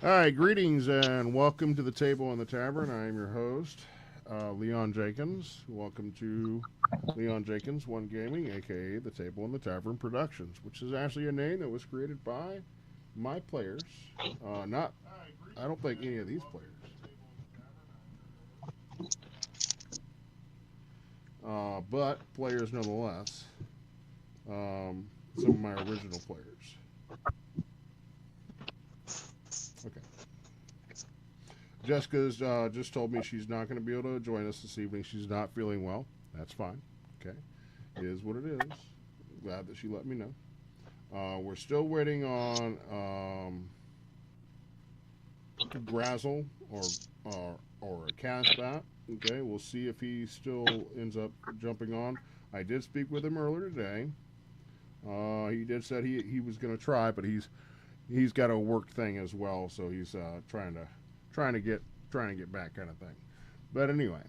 All right, greetings and welcome to the Table in the Tavern. I am your host, Leon Jenkins. Welcome to Leon Jenkins One Gaming, aka the Table in the Tavern Productions, which is actually a name that was created by my players. Not, I don't think any of these players, but players nonetheless. Some of my original players. Okay. Jessica's just told me she's not going to be able to join us this evening. She's not feeling well. That's fine. Okay. It is what it is. Glad that she let me know. We're still waiting on Grazzle or a Casbat. Okay. We'll see if he still ends up jumping on. I did speak with him earlier today. He did said he was going to try, but he's got a work thing as well, so he's trying to get back kind of thing. But anyway,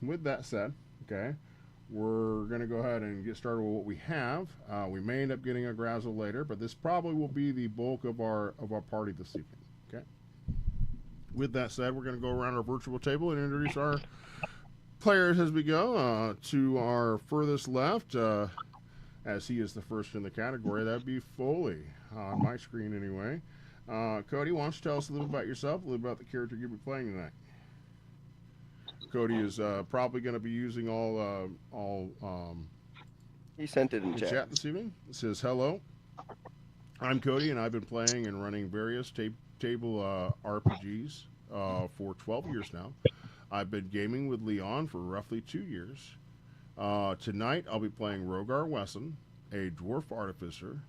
with that said, okay, we're gonna go ahead and get started with what we have. We may end up getting a Grazzle later, but this probably will be the bulk of our party this evening. Okay. With that said, we're gonna go around our virtual table and introduce our players as we go. To our furthest left, as he is the first in the category, that'd be Foley on my screen anyway. Cody, why don't you tell us a little about yourself, a little about the character you'll be playing tonight. Cody is probably going to be using all he sent it in chat this evening. It says, hello, I'm Cody, and I've been playing and running various table RPGs for 12 years now. I've been gaming with Leon for roughly 2 years. Tonight, I'll be playing Rogar Wesson, a dwarf artificer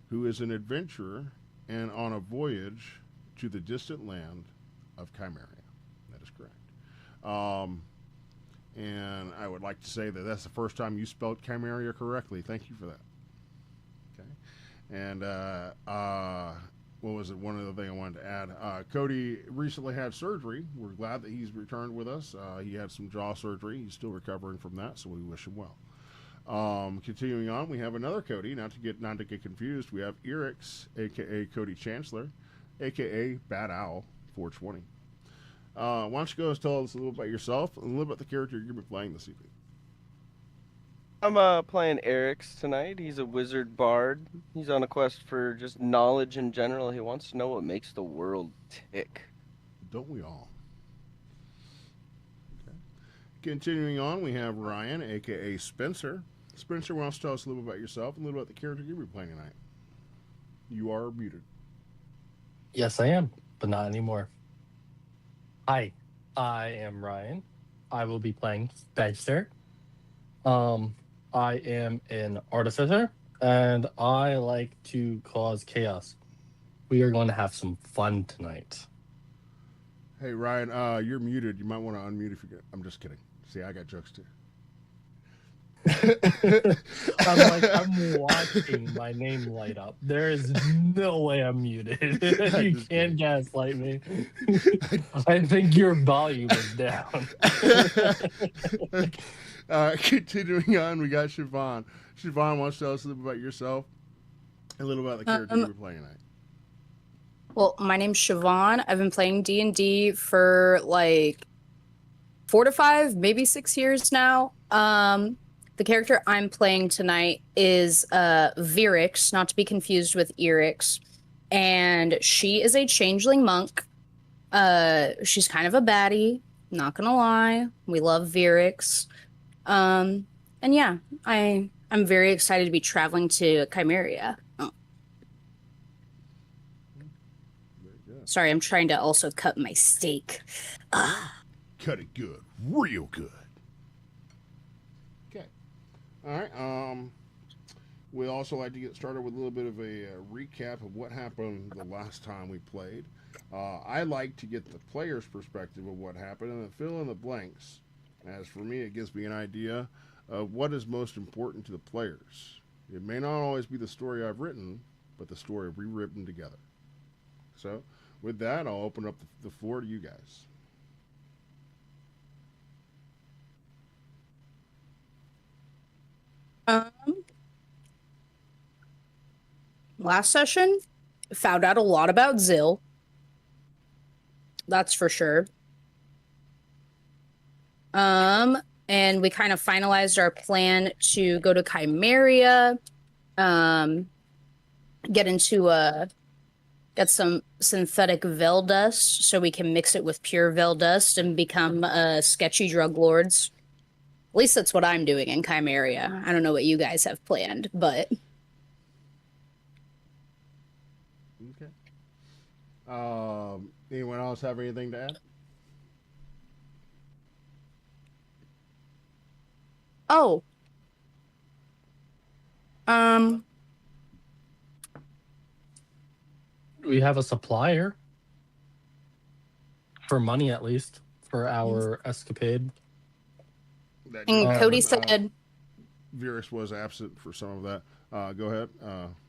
who is an adventurer and on a voyage to the distant land of Chimeria. That is correct. And I would like to say that that's the first time you spelled Chimeria correctly. Thank you for that. Okay. And what was it? One other thing I wanted to add. Cody recently had surgery. We're glad that he's returned with us. He had some jaw surgery. He's still recovering from that, so we wish him well. Continuing on, we have another Cody. Not to get confused, we have Erix, aka Cody Chancellor, aka Bad Owl 420. Why don't you go and tell us a little about yourself and a little about the character you're going to be playing this evening. I'm playing Erix tonight. He's a wizard bard. He's on a quest for just knowledge in general. He wants to know what makes the world tick. Don't we all? Okay. Continuing on, we have Ryan, aka Spencer. Spencer, why don't you tell us a little about yourself and a little about the character you'll be playing tonight. You are muted. Yes, I am, but not anymore. Hi, I am Ryan. I will be playing Spencer. I am an artificer, and I like to cause chaos. We are going to have some fun tonight. Hey, Ryan, you're muted. You might want to unmute if you get. I'm just kidding. See, I got jokes too. I'm watching my name light up. There is no way I'm muted. You can't gaslight me. I think your volume is down. Continuing on, we got Siobhan. Siobhan, wants to tell us a little about yourself, a little about the character you're playing tonight. Well, my name's Siobhan. I've been playing D&D for like 4 to 5, maybe 6 years now. The character I'm playing tonight is Virix, not to be confused with Erix. And she is a changeling monk. She's kind of a baddie, not gonna lie. We love Virix. And yeah, I'm very excited to be traveling to Chimeria. Oh. Sorry, I'm trying to also cut my steak. Cut it good, real good. All right. We also like to get started with a little bit of a recap of what happened the last time we played. I like to get the player's perspective of what happened and then fill in the blanks. As for me, it gives me an idea of what is most important to the players. It may not always be the story I've written, but the story we've written together. So, with that, I'll open up the floor to you guys. Last session, found out a lot about Zill. That's for sure. And we kind of finalized our plan to go to Chimeria, get some synthetic Vel dust so we can mix it with pure Vel dust and become sketchy drug lords. At least that's what I'm doing in Chimeria. I don't know what you guys have planned, but Okay. Anyone else have anything to add? oh, um, We have a supplier for money, at least, for our escapade. That and did Cody happen. said, Virus was absent for some of that. Go ahead.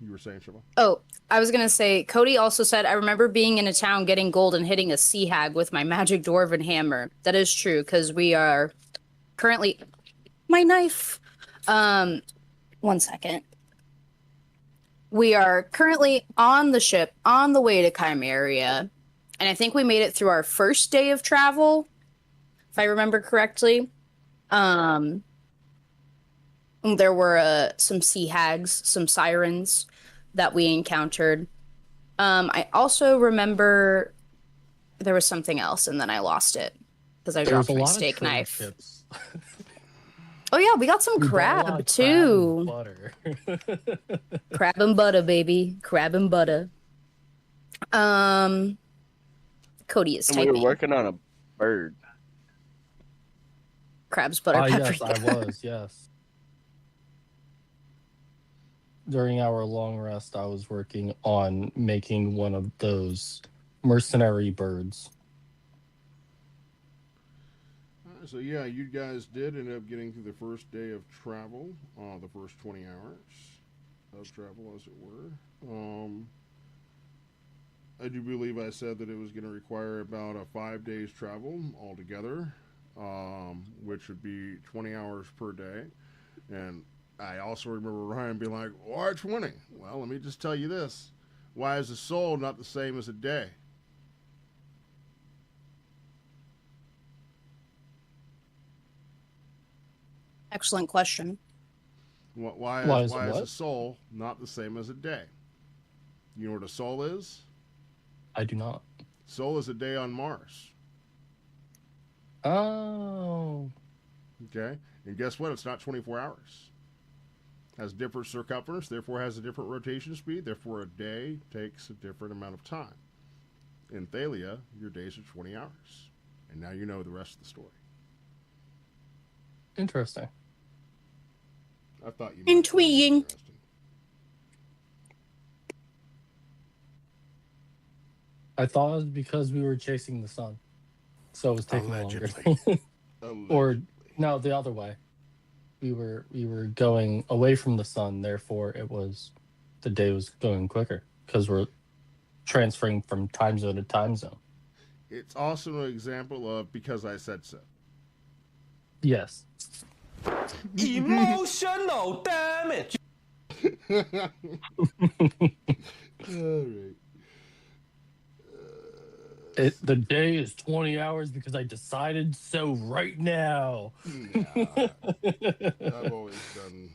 You were saying, Shiva? oh, I was gonna say, Cody also said, I remember being in a town getting gold and hitting a sea hag with my magic dwarven hammer. That is true, because we are currently, my knife. 1 second. We are currently on the ship on the way to Chimeria, and I think we made it through our first day of travel, if I remember correctly. There were some sea hags, some sirens that we encountered. I also remember there was something else, and then I lost it because I There was dropped a my lot of steak trade knife. ships. Oh yeah, we got some We bought a lot crab of too. crab and butter. Crab and butter, baby. Crab and butter. Cody is And we typing. were working on a bird. Crabs, butter, paprika. Yes, I was, yes. During our long rest, I was working on making one of those mercenary birds. So yeah, you guys did end up getting through the first day of travel, the first 20 hours of travel, as it were. I do believe I said that it was going to require about a 5 days travel altogether, which would be 20 hours per day. And I also remember Ryan being like, "Why 20?" Well, let me just tell you this: why is a soul not the same as a day? Excellent question. Why is a soul not the same as a day? You know what a soul is? I do not. Soul is a day on Mars. Oh. Okay? And guess what? It's not 24 hours. Has different circumference, therefore has a different rotation speed, therefore a day takes a different amount of time. In Thalia, your days are 20 hours. And now you know the rest of the story. Interesting. I thought you Intriguing. find it interesting. I thought it was because we were chasing the sun. So it was taking longer. Allegedly. Or no, the other way. We were going away from the sun, therefore the day was going quicker because we're transferring from time zone to time zone. It's also an example of because I said so. Yes. Emotional damage. All right. The day is 20 hours because I decided so right now. Nah, I've always done.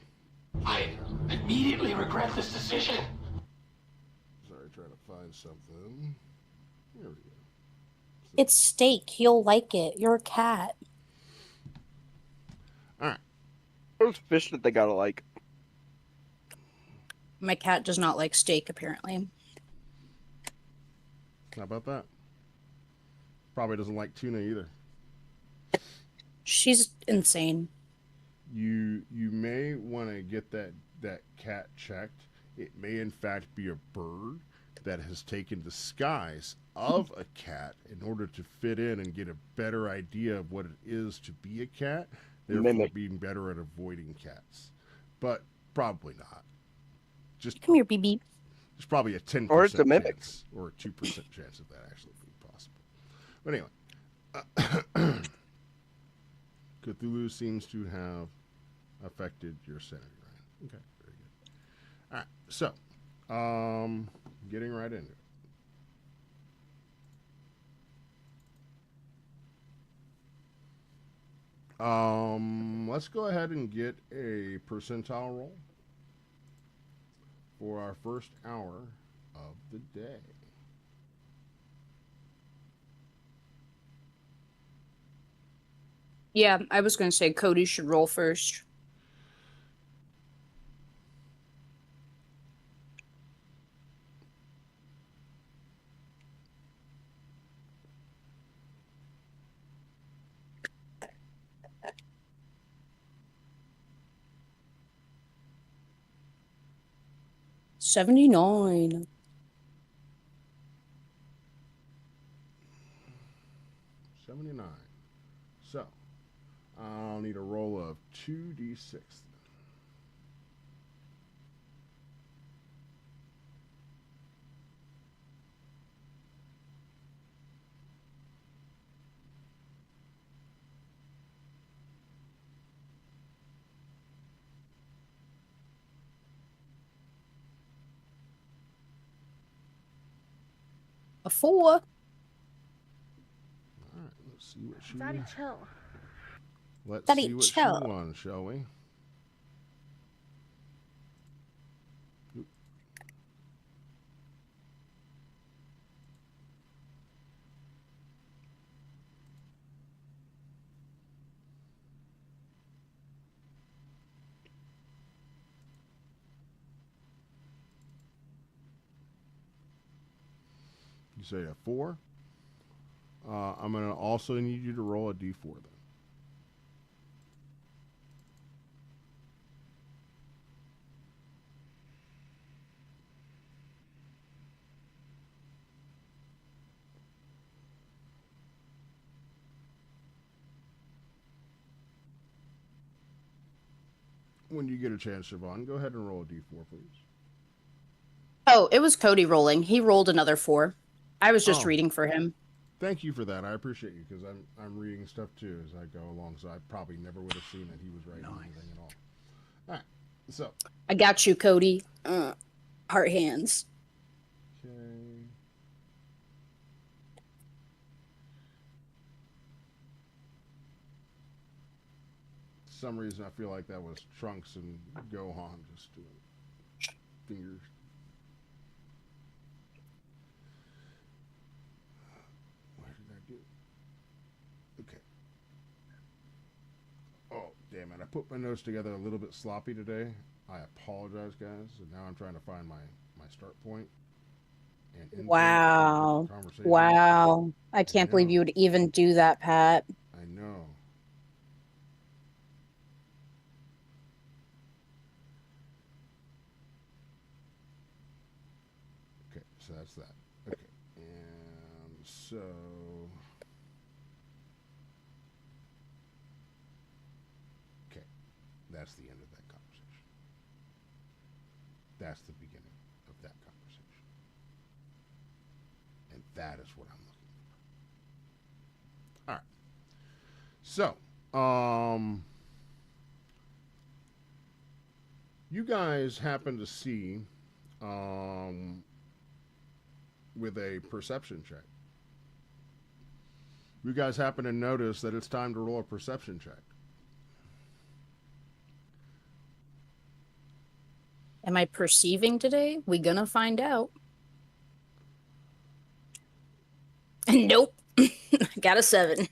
I immediately regret this decision. Sorry, trying to find something. Here we go. It's steak. You'll like it. You're a cat. All right. Those fish that they gotta like. My cat does not like steak, apparently. How about that? Probably doesn't like tuna either. She's insane. You may want to get that cat checked. It may in fact be a bird that has taken disguise of a cat in order to fit in and get a better idea of what it is to be a cat, therefore Mimic. being better at avoiding cats. But probably not. Just Come here, BB. there's probably a 10% Or it's a mimic. chance or a 2% chance of that actually being possible. But anyway, Cthulhu seems to have affected your sanity, Ryan. Okay, very good. All right, so getting right into it. Let's go ahead and get a percentile roll for our first hour of the day. Yeah, I was going to say Cody should roll first. $79. 79. So, I'll need a roll of 2d6. A 4. All right, let's see what she Daddy, chill. Let's Daddy, see what chill. she won, shall we? Oop. You say a 4? I'm going to also need you to roll a d4 then. When you get a chance, Siobhan, go ahead and roll a d4, please. Oh, it was Cody rolling. He rolled another 4. I was just Oh. reading for him. Thank you for that. I appreciate you because I'm reading stuff too as I go along, so I probably never would have seen that he was writing anything at all. All right, so I got you, Cody. Heart hands. okay. For some reason, I feel like that was Trunks and Gohan just doing fingers. Where did I do? Okay. Oh, damn it. I put my notes together a little bit sloppy today. I apologize, guys. And now I'm trying to find my start point and end point Wow. of the conversation. Wow. I can't believe know. you would even do that, Pat. I know. Okay, so that's that. Okay, and so okay, that's the end of that conversation. That's the beginning of that conversation, and that is what I'm looking for. All right. So, you guys happen to see, with a perception check. You guys happen to notice that it's time to roll a perception check. Am I perceiving today? We gonna find out. Nope. I got a 7.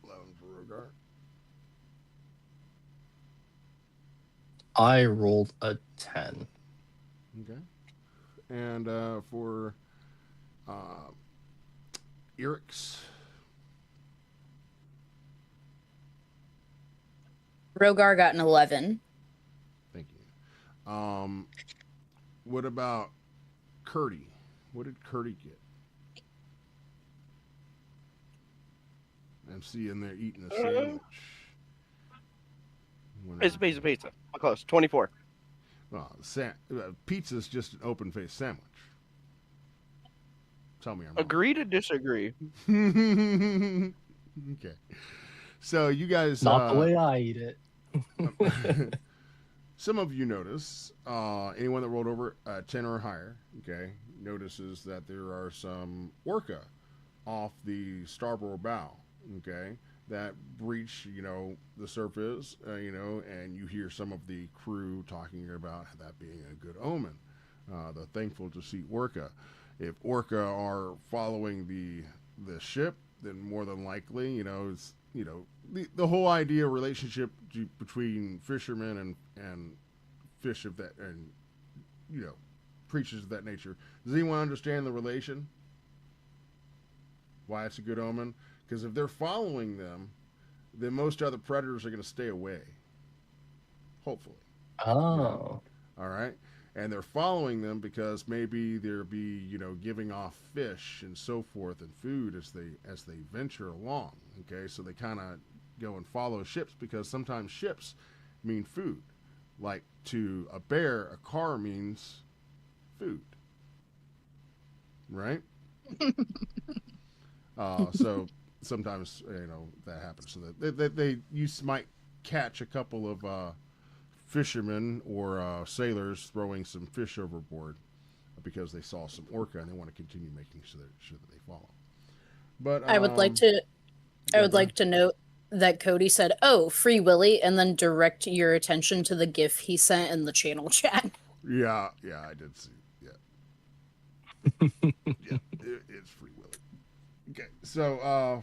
11 for Rogar. I rolled a 10. Okay. And for Eric's, Rogar got an 11. thank you. What about Curdy? What did Curdy get? I'm seeing they're eating a sandwich. Pizza. How close? 24. Well, pizza's just an open-faced sandwich. Tell me I'm wrong. Agree to disagree. Okay. So you guys... Not the way I eat it. Some of you notice, anyone that rolled over 10 or higher, okay, notices that there are some orca off the starboard bow. Okay, that breach, the surface, and you hear some of the crew talking about that being a good omen. They're thankful to see Orca. If Orca are following the ship, then more than likely, it's the whole idea relationship between fishermen and fish of that and creatures of that nature. Does anyone understand the relation? Why it's a good omen? Because if they're following them, then most other predators are going to stay away. Hopefully. Oh. All right. And they're following them because maybe they'll be, giving off fish and so forth and food as they venture along. Okay, so they kind of go and follow ships because sometimes ships mean food. Like to a bear, a car means food. Right? So sometimes that happens. So that you might catch a couple of fishermen or sailors throwing some fish overboard because they saw some orca and they want to continue making sure that they follow. But I would like to note that Cody said, "Oh, Free Willy," and then direct your attention to the GIF he sent in the channel chat. Yeah, I did see. Yeah, yeah, it's Free Willy. Okay, so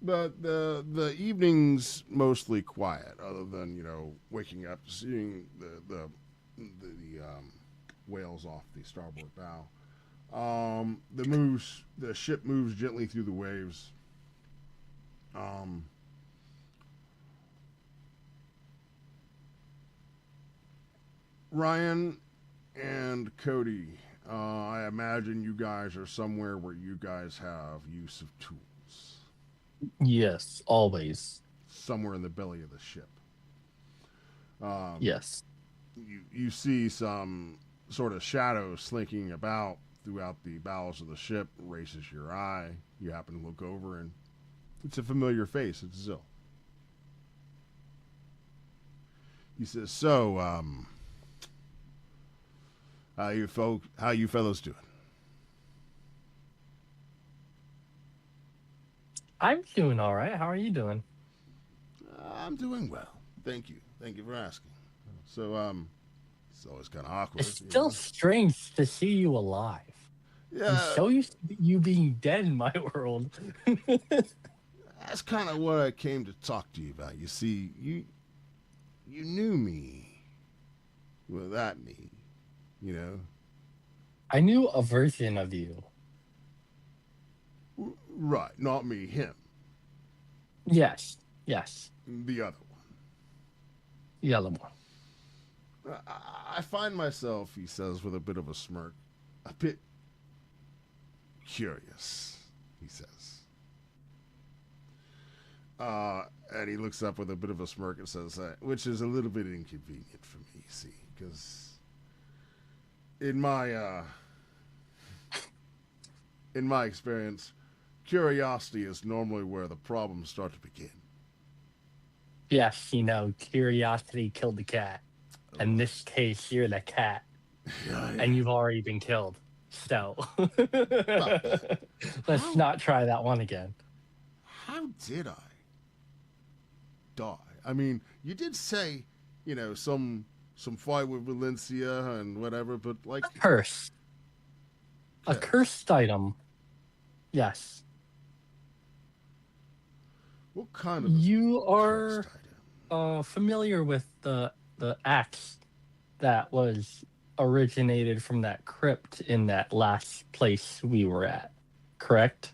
but the evening's mostly quiet, other than waking up, seeing the whales off the starboard bow. The ship moves gently through the waves. Ryan and Cody, I imagine you guys are somewhere where you guys have use of tools. Yes, always. Somewhere in the belly of the ship. Yes. You see some sort of shadow slinking about throughout the bowels of the ship. Races your eye. You happen to look over, and it's a familiar face. It's Zill. He says, "So, how you fellows doing?" I'm doing all right. How are you doing? I'm doing well. Thank you. Thank you for asking. So, it's always kind of awkward. It's still strange to see you alive. Yeah. I'm so used to you being dead in my world. That's kind of what I came to talk to you about. You see, you knew me without me, I knew a version of you. Right, not me, him. Yes. The other one. The other one. I find myself, he says with a bit of a smirk, a bit curious, he says. And he looks up with a bit of a smirk and says, which is a little bit inconvenient for me, you see, because in my experience, curiosity is normally where the problems start to begin. Yes, curiosity killed the cat. In this case, you're the cat. Yeah. And you've already been killed. So, let's not try that one again. How did I die? I mean, you did say, some fight with Valencia and whatever, but like... A curse. A cursed item. Yes. What kind of you are familiar with the axe that was originated from that crypt in that last place we were at, correct?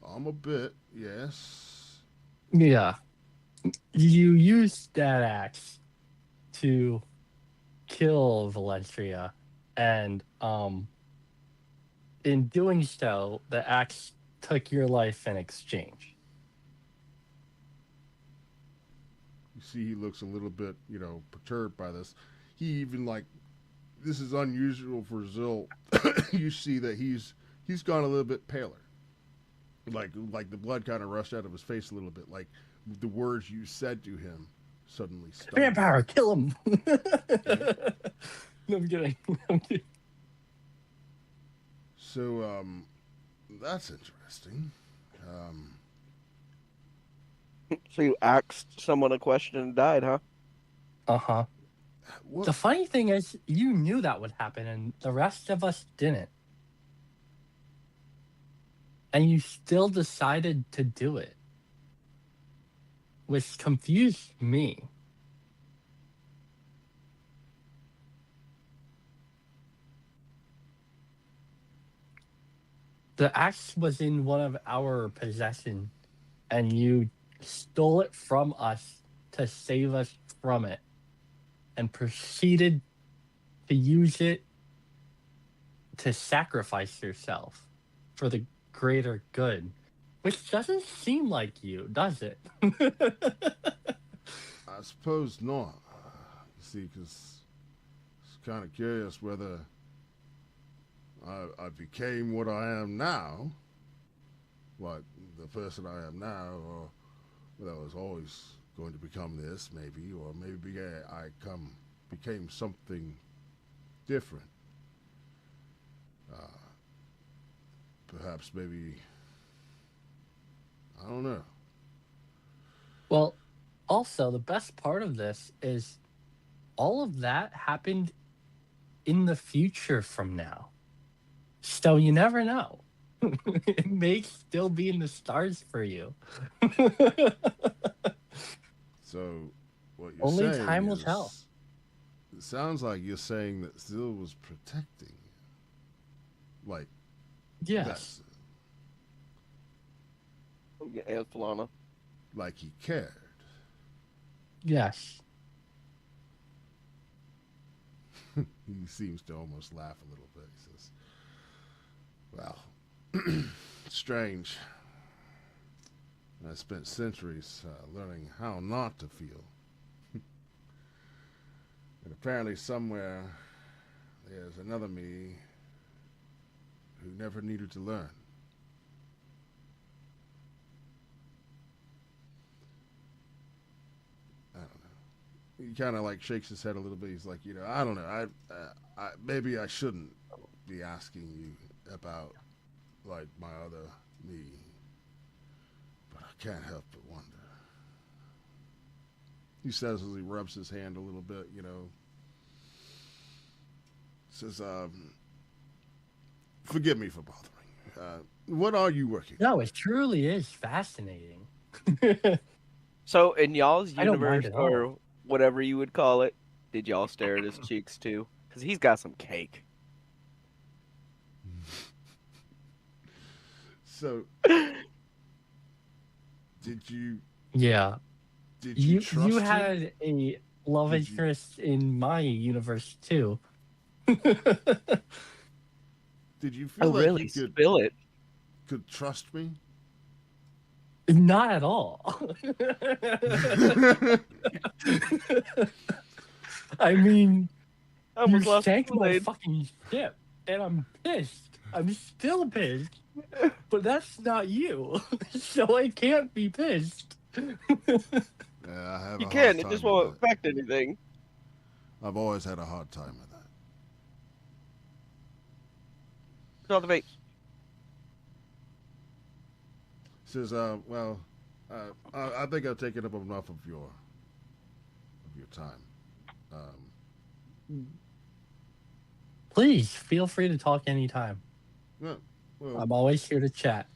I'm a bit, yes. Yeah. You used that axe to kill Valencia, and in doing so, the axe took your life in exchange. You see, he looks a little bit, perturbed by this. He even this is unusual for Zill. You see that he's gone a little bit paler. Like the blood kind of rushed out of his face a little bit. Like the words you said to him suddenly stopped. Vampire, kill him! I'm kidding. I'm kidding. So, that's interesting. Um, So you asked someone a question and died, huh? Uh-huh. what? The funny thing is, you knew that would happen, and the rest of us didn't. And you still decided to do it, which confused me. The axe was in one of our possessions, and you stole it from us to save us from it, and proceeded to use it to sacrifice yourself for the greater good, which doesn't seem like you, does it? I suppose not. You see, because it's kind of curious whether I became what I am now, like the person I am now, or whether I was always going to become this, maybe, or maybe I became something different. Perhaps, maybe, I don't know. Well, also, the best part of this is all of that happened in the future from now. So you never know. It may still be in the stars for you. So, what you're Only saying time will is, tell. it sounds like you're saying that Zil was protecting you. Like, Yes. that's, Yeah, Falana. like he cared. Yes. He seems to almost laugh a little bit. He says, well, strange. I spent centuries learning how not to feel. And apparently somewhere there's another me who never needed to learn. I don't know. He kind of like shakes his head a little bit. He's like, I don't know. I maybe I shouldn't be asking you about like my other me, but I can't help but wonder. He says as he rubs his hand a little bit, Says, forgive me for bothering. What are you working on? No, it truly is fascinating. So in y'all's I don't mind universe, at all. or whatever you would call it, did y'all stare at his cheeks too? Because he's got some cake. So, did you Yeah. trust You him? had a love Did you- interest in my universe too. Did you feel Oh, like really? you Spill it. could trust me? Not at all. I mean, I almost you lost sank my Kool-Aid. fucking ship, and I'm pissed. I'm still pissed. But that's not you, so I can't be pissed. Yeah, I have You a can. hard It time just with won't that. affect anything. I've always had a hard time with that. Cultivate. Says, well, I think I've taken up enough of your time. Please feel free to talk anytime. Well, I'm always here to chat.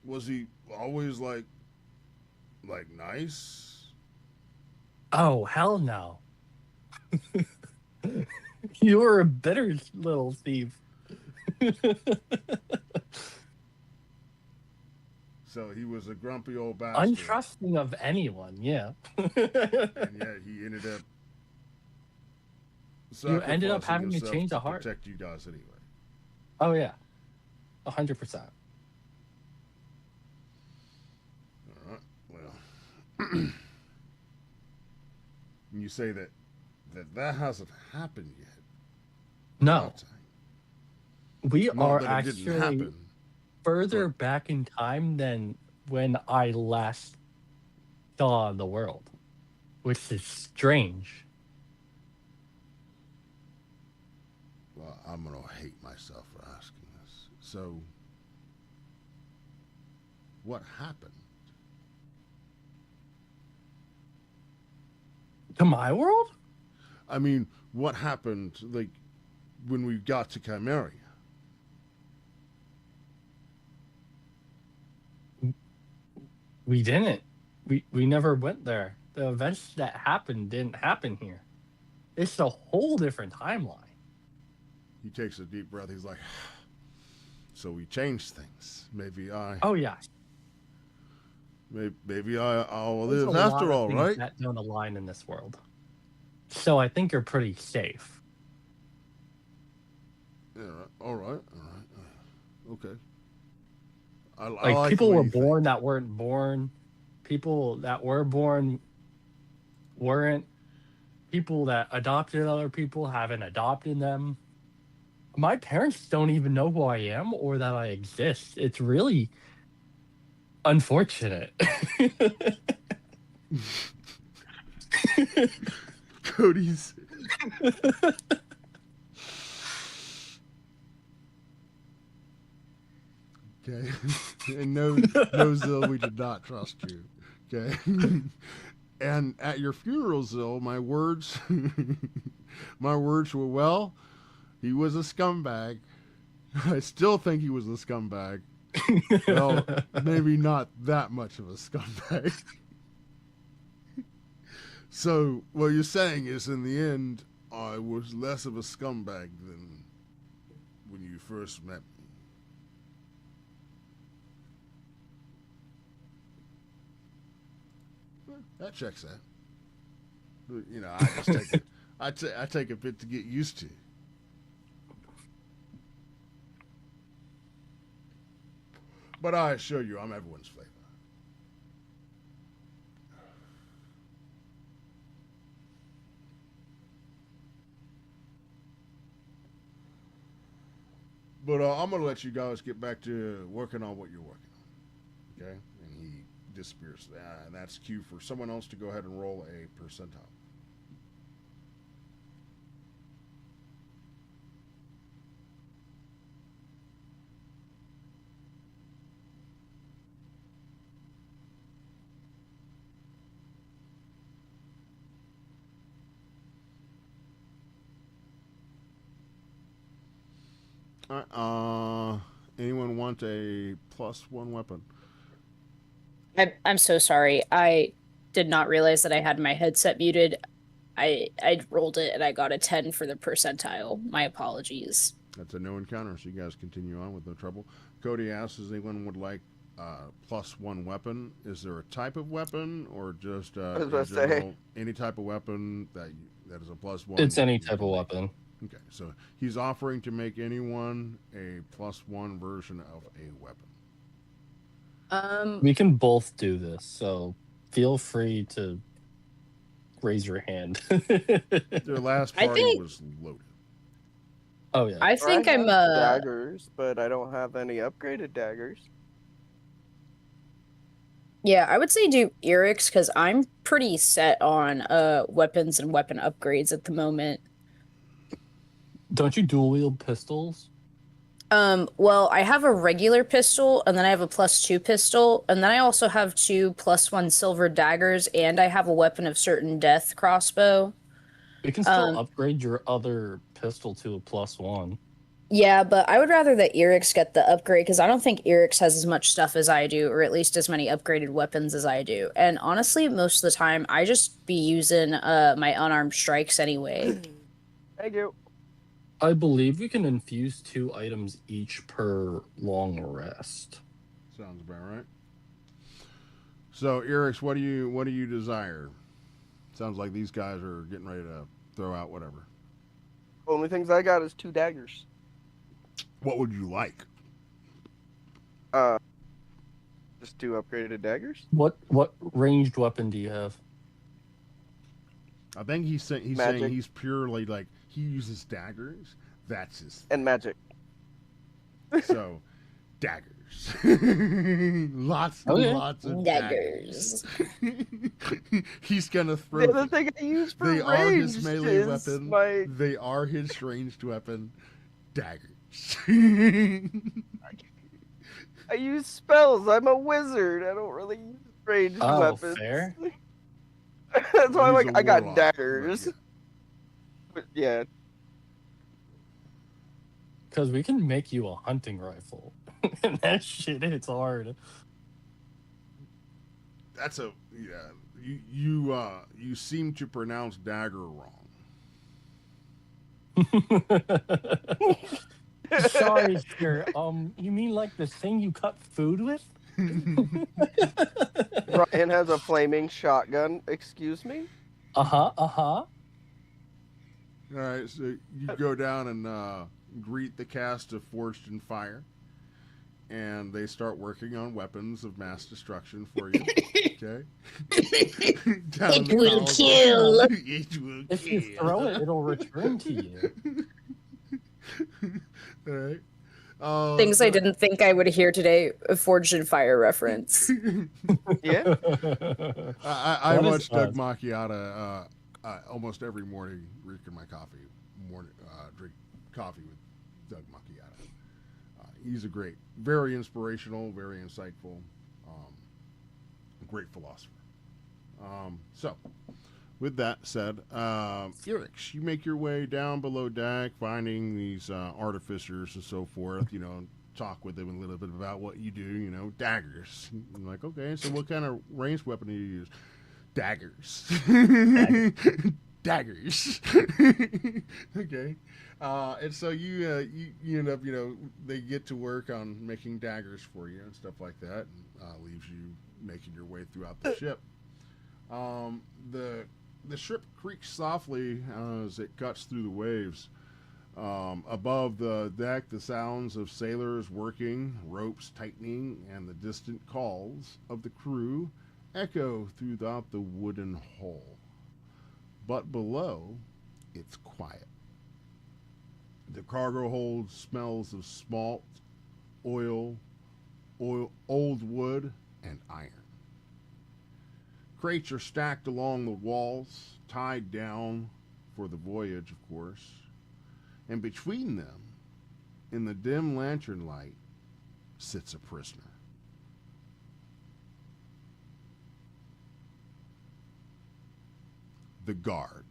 was he always like nice? Oh, hell no. You were a bitter little thief. So he was a grumpy old bastard. Untrusting of anyone, yeah. And yet he ended up. You ended up sacrificing having to himself change a heart. protect you guys anyway. Oh, yeah. 100%. All right. Well, you say that hasn't happened yet. No, we Not are that it didn't actually happen. further but- back in time than when I last saw the world, which is strange. I'm gonna hate myself for asking this. So, what happened? To my world? I mean, what happened, like, when we got to Chimeria? We didn't. We never went there. The events that happened didn't happen here. It's a whole different timeline. He takes a deep breath. He's like, so we changed things. Oh yeah. Maybe I'll There's live a lot after of all, things right? that don't align in this world. So I think you're pretty safe. Yeah, all right. Okay. I Like like people the way were you think. born that weren't born. People that were born weren't. People that adopted other people haven't adopted them. My parents don't even know who I am or that I exist. It's really unfortunate. Cody's. Okay. And no, Zill, we did not trust you. Okay. And at your funeral, Zill, my words were, well, he was a scumbag. I still think he was a scumbag. Well, maybe not that much of a scumbag. So what you're saying is, in the end, I was less of a scumbag than when you first met me. That checks out. You know, I just take it. I take a bit to get used to. But I assure you, I'm everyone's flavor. But I'm gonna let you guys get back to working on what you're working on. Okay? And he disappears. And that's cue for someone else to go ahead and roll a percentile. All right, anyone want a +1 weapon? I'm so sorry. I did not realize that I had my headset muted. I rolled it and I got a 10 for the percentile. My apologies. That's a no encounter, so you guys continue on with no trouble. Cody asks, "Does anyone would like +1 weapon? Is there a type of weapon, or just I was in about to say. general, any type of weapon that is a +1?" It's any you type can of make? weapon. Okay, so he's offering to make anyone a +1 version of a weapon. We can both do this, so feel free to raise your hand. Their last I party think- was loaded. Oh yeah. I think I I'm have daggers, but I don't have any upgraded daggers. Yeah, I would say do Eric's because I'm pretty set on weapons and weapon upgrades at the moment. Don't you dual wield pistols? Well, I have a regular pistol, and then I have a +2 pistol, and then I also have 2 +1 silver daggers, and I have a weapon of certain death crossbow. You can still upgrade your other pistol to a +1. Yeah, but I would rather that Eric's get the upgrade because I don't think Eric's has as much stuff as I do, or at least as many upgraded weapons as I do. And honestly, most of the time, I just be using my unarmed strikes anyway. Thank you. I believe we can infuse 2 items each per long rest. Sounds about right. So, Erix, what do you desire? Sounds like these guys are getting ready to throw out whatever. Only things I got is 2 daggers. What would you like? Just 2 upgraded daggers. What ranged weapon do you have? I think he's saying Magic. he's purely like he uses daggers. That's his And magic. so daggers. Lots and Okay. lots of Daggers. daggers. He's gonna The throw. other thing I use for They are his ranged melee is weapon. my... They are his ranged weapon. daggers. I use spells. I'm a wizard. I don't really use ranged weapons. Fair. That's why I'm He's like, a I got warlock, daggers. but But yeah, Because we can make you a hunting rifle. And that shit hits hard. That's a you seem to pronounce dagger wrong. Sorry, sir. You mean like the thing you cut food with? Ryan has a flaming shotgun. Excuse me? Uh-huh. All right, so you go down and greet the cast of Forged in Fire, and they start working on weapons of mass destruction for you. Okay. It will kill. It will If you throw it, it'll return to you. All right. Things I didn't think I would hear today, a Forged in Fire reference. Yeah. I What is watch Doug us? Macchiata almost every morning, drinking my coffee. Drink coffee with Doug Macchiata. He's a very inspirational, very insightful, great philosopher. So, with that said, Felix, you make your way down below deck, finding these artificers and so forth. You know, talk with them a little bit about what you do. You know, daggers. I'm like, okay, so what kind of ranged weapon do you use? Daggers. Daggers. Okay. And so you end up, they get to work on making daggers for you and stuff like that, and leaves you making your way throughout the ship. The ship creaks softly as it cuts through the waves. Above the deck, the sounds of sailors working, ropes tightening, and the distant calls of the crew echo throughout the wooden hull. But below, it's quiet. The cargo hold smells of smalt, oil, old wood, and iron. Crates are stacked along the walls, tied down for the voyage, of course. And between them, in the dim lantern light, sits a prisoner. The guard.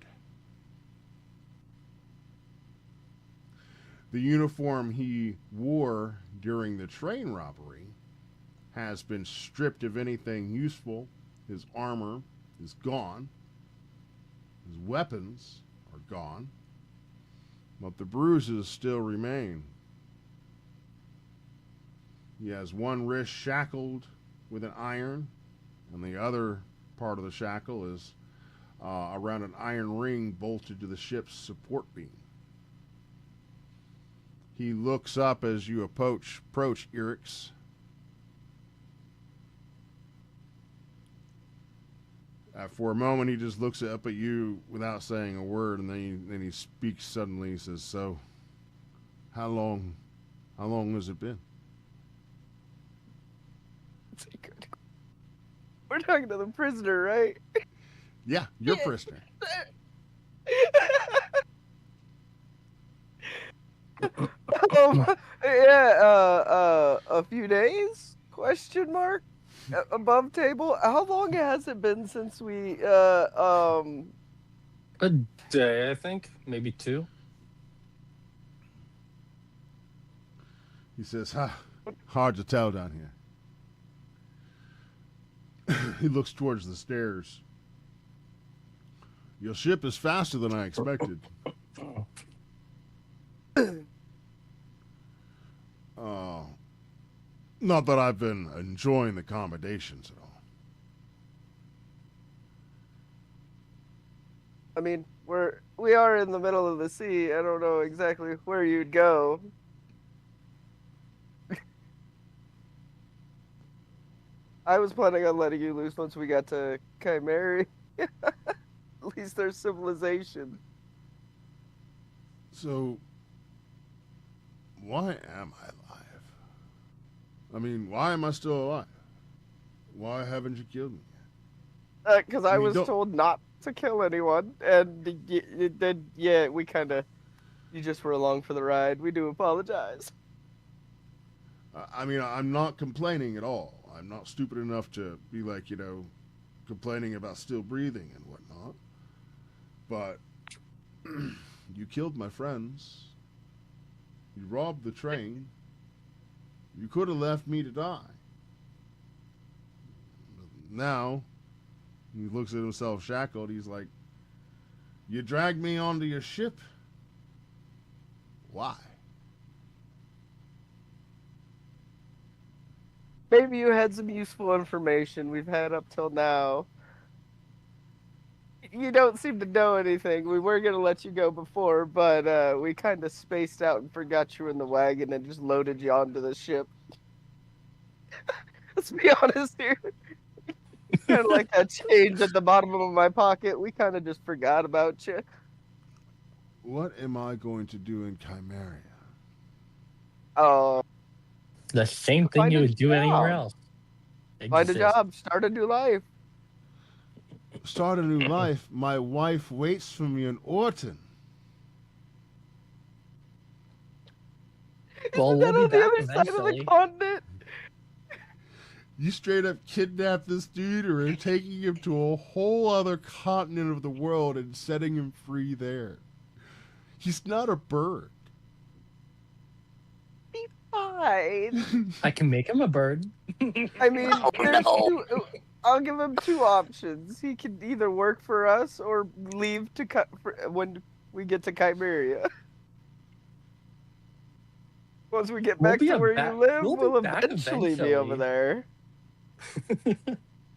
The uniform he wore during the train robbery has been stripped of anything useful. His armor is gone. His weapons are gone. But the bruises still remain. He has one wrist shackled with an iron, and the other part of the shackle is around an iron ring bolted to the ship's support beam. He looks up as you approach Erix. For a moment, he just looks up at you without saying a word, and then he speaks suddenly. He says, "So, how long has it been?" We're talking to the prisoner, right? Yeah, you're prisoner. A few days? Question mark? Above table? How long has it been since we, A day, I think. Maybe 2. He says, hard to tell down here. He looks towards the stairs. Your ship is faster than I expected. Not that I've been enjoying the accommodations at all. I mean, we are in the middle of the sea. I don't know exactly where you'd go. I was planning on letting you loose once we got to Chimeria. At least there's civilization. So, why am I alive? I mean, why am I still alive? Why haven't you killed me yet? Because I was told not to kill anyone, and then, yeah, we kind of You just were along for the ride. We do apologize. I mean, I'm not complaining at all. I'm not stupid enough to be like, complaining about still breathing and whatnot. But you killed my friends. You robbed the train. You could have left me to die. Now, he looks at himself shackled. He's like, you dragged me onto your ship. Why? Maybe you had some useful information we've had up till now. You don't seem to know anything. We were going to let you go before, but we kind of spaced out and forgot you were in the wagon and just loaded you onto the ship. Let's be honest here. Kind of like that change at the bottom of my pocket. We kind of just forgot about you. What am I going to do in Chimeria? Oh, The same thing Find you a would do anywhere job. else. find a Exist. job, start a new life. Start a new life. My wife waits for me in Orton. Well, Isn't we'll that be on the back other side of the eventually. continent? You straight up kidnapped this dude or are taking him to a whole other continent of the world and setting him free there. He's not a bird. Be fine. I can make him a bird. I mean, Oh, there's no. two. I'll give him two options. He can either work for us or leave to when we get to Chimeria. Once we get We'll back be to where back- you live, we'll be we'll back eventually be over eventually. there.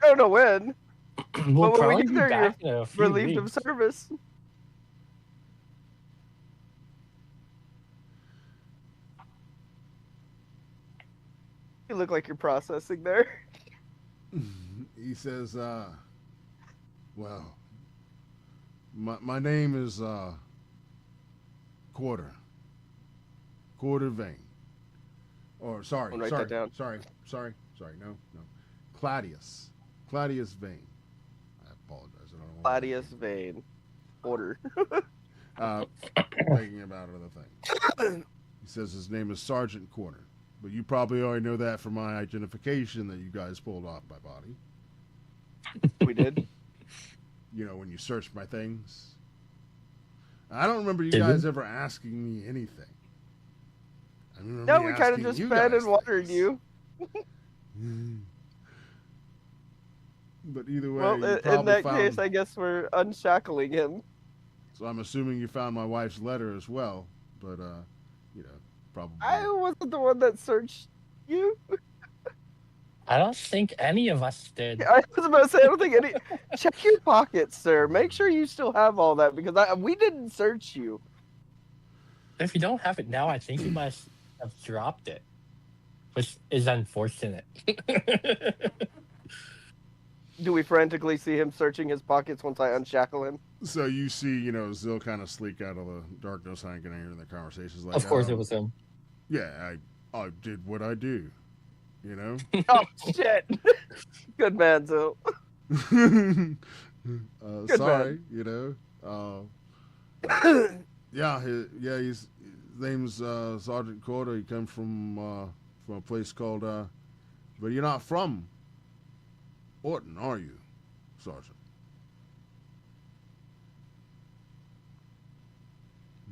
I don't know when. We'll But when we probably get be there, back in a few Relieved of weeks. service. You look like you're processing there. He says, well, my name is Quarter Vein. Or sorry, I'll write sorry, that down. sorry, no. Claudius Vein. I apologize. I don't know why. Claudius Vein. Order. Thinking about other things. He says his name is Sergeant Quarter, but you probably already know that from my identification that you guys pulled off my body. We did. When you searched my things. I don't remember you Did we? guys ever asking me anything. I remember No, me we kind of asking just you fed guys and watered things. you. But either way, Well, you in probably that found. case, I guess we're unshackling him. So I'm assuming you found my wife's letter as well. But probably. I wasn't the one that searched you. I don't think any of us did. I was about to say, I don't think any. Check your pockets, sir. Make sure you still have all that because we didn't search you. If you don't have it now, I think you must have dropped it, which is unfortunate. Do we frantically see him searching his pockets once I unshackle him? So you see, Zill kind of sleek out of the darkness. I can hear the conversations like. Of course, it was him. Yeah, I did what I do. Oh shit! Good man, Zill. Good sorry, yeah, his name's Sergeant Corder. He comes from a place called. But you're not from Orton, are you, Sergeant?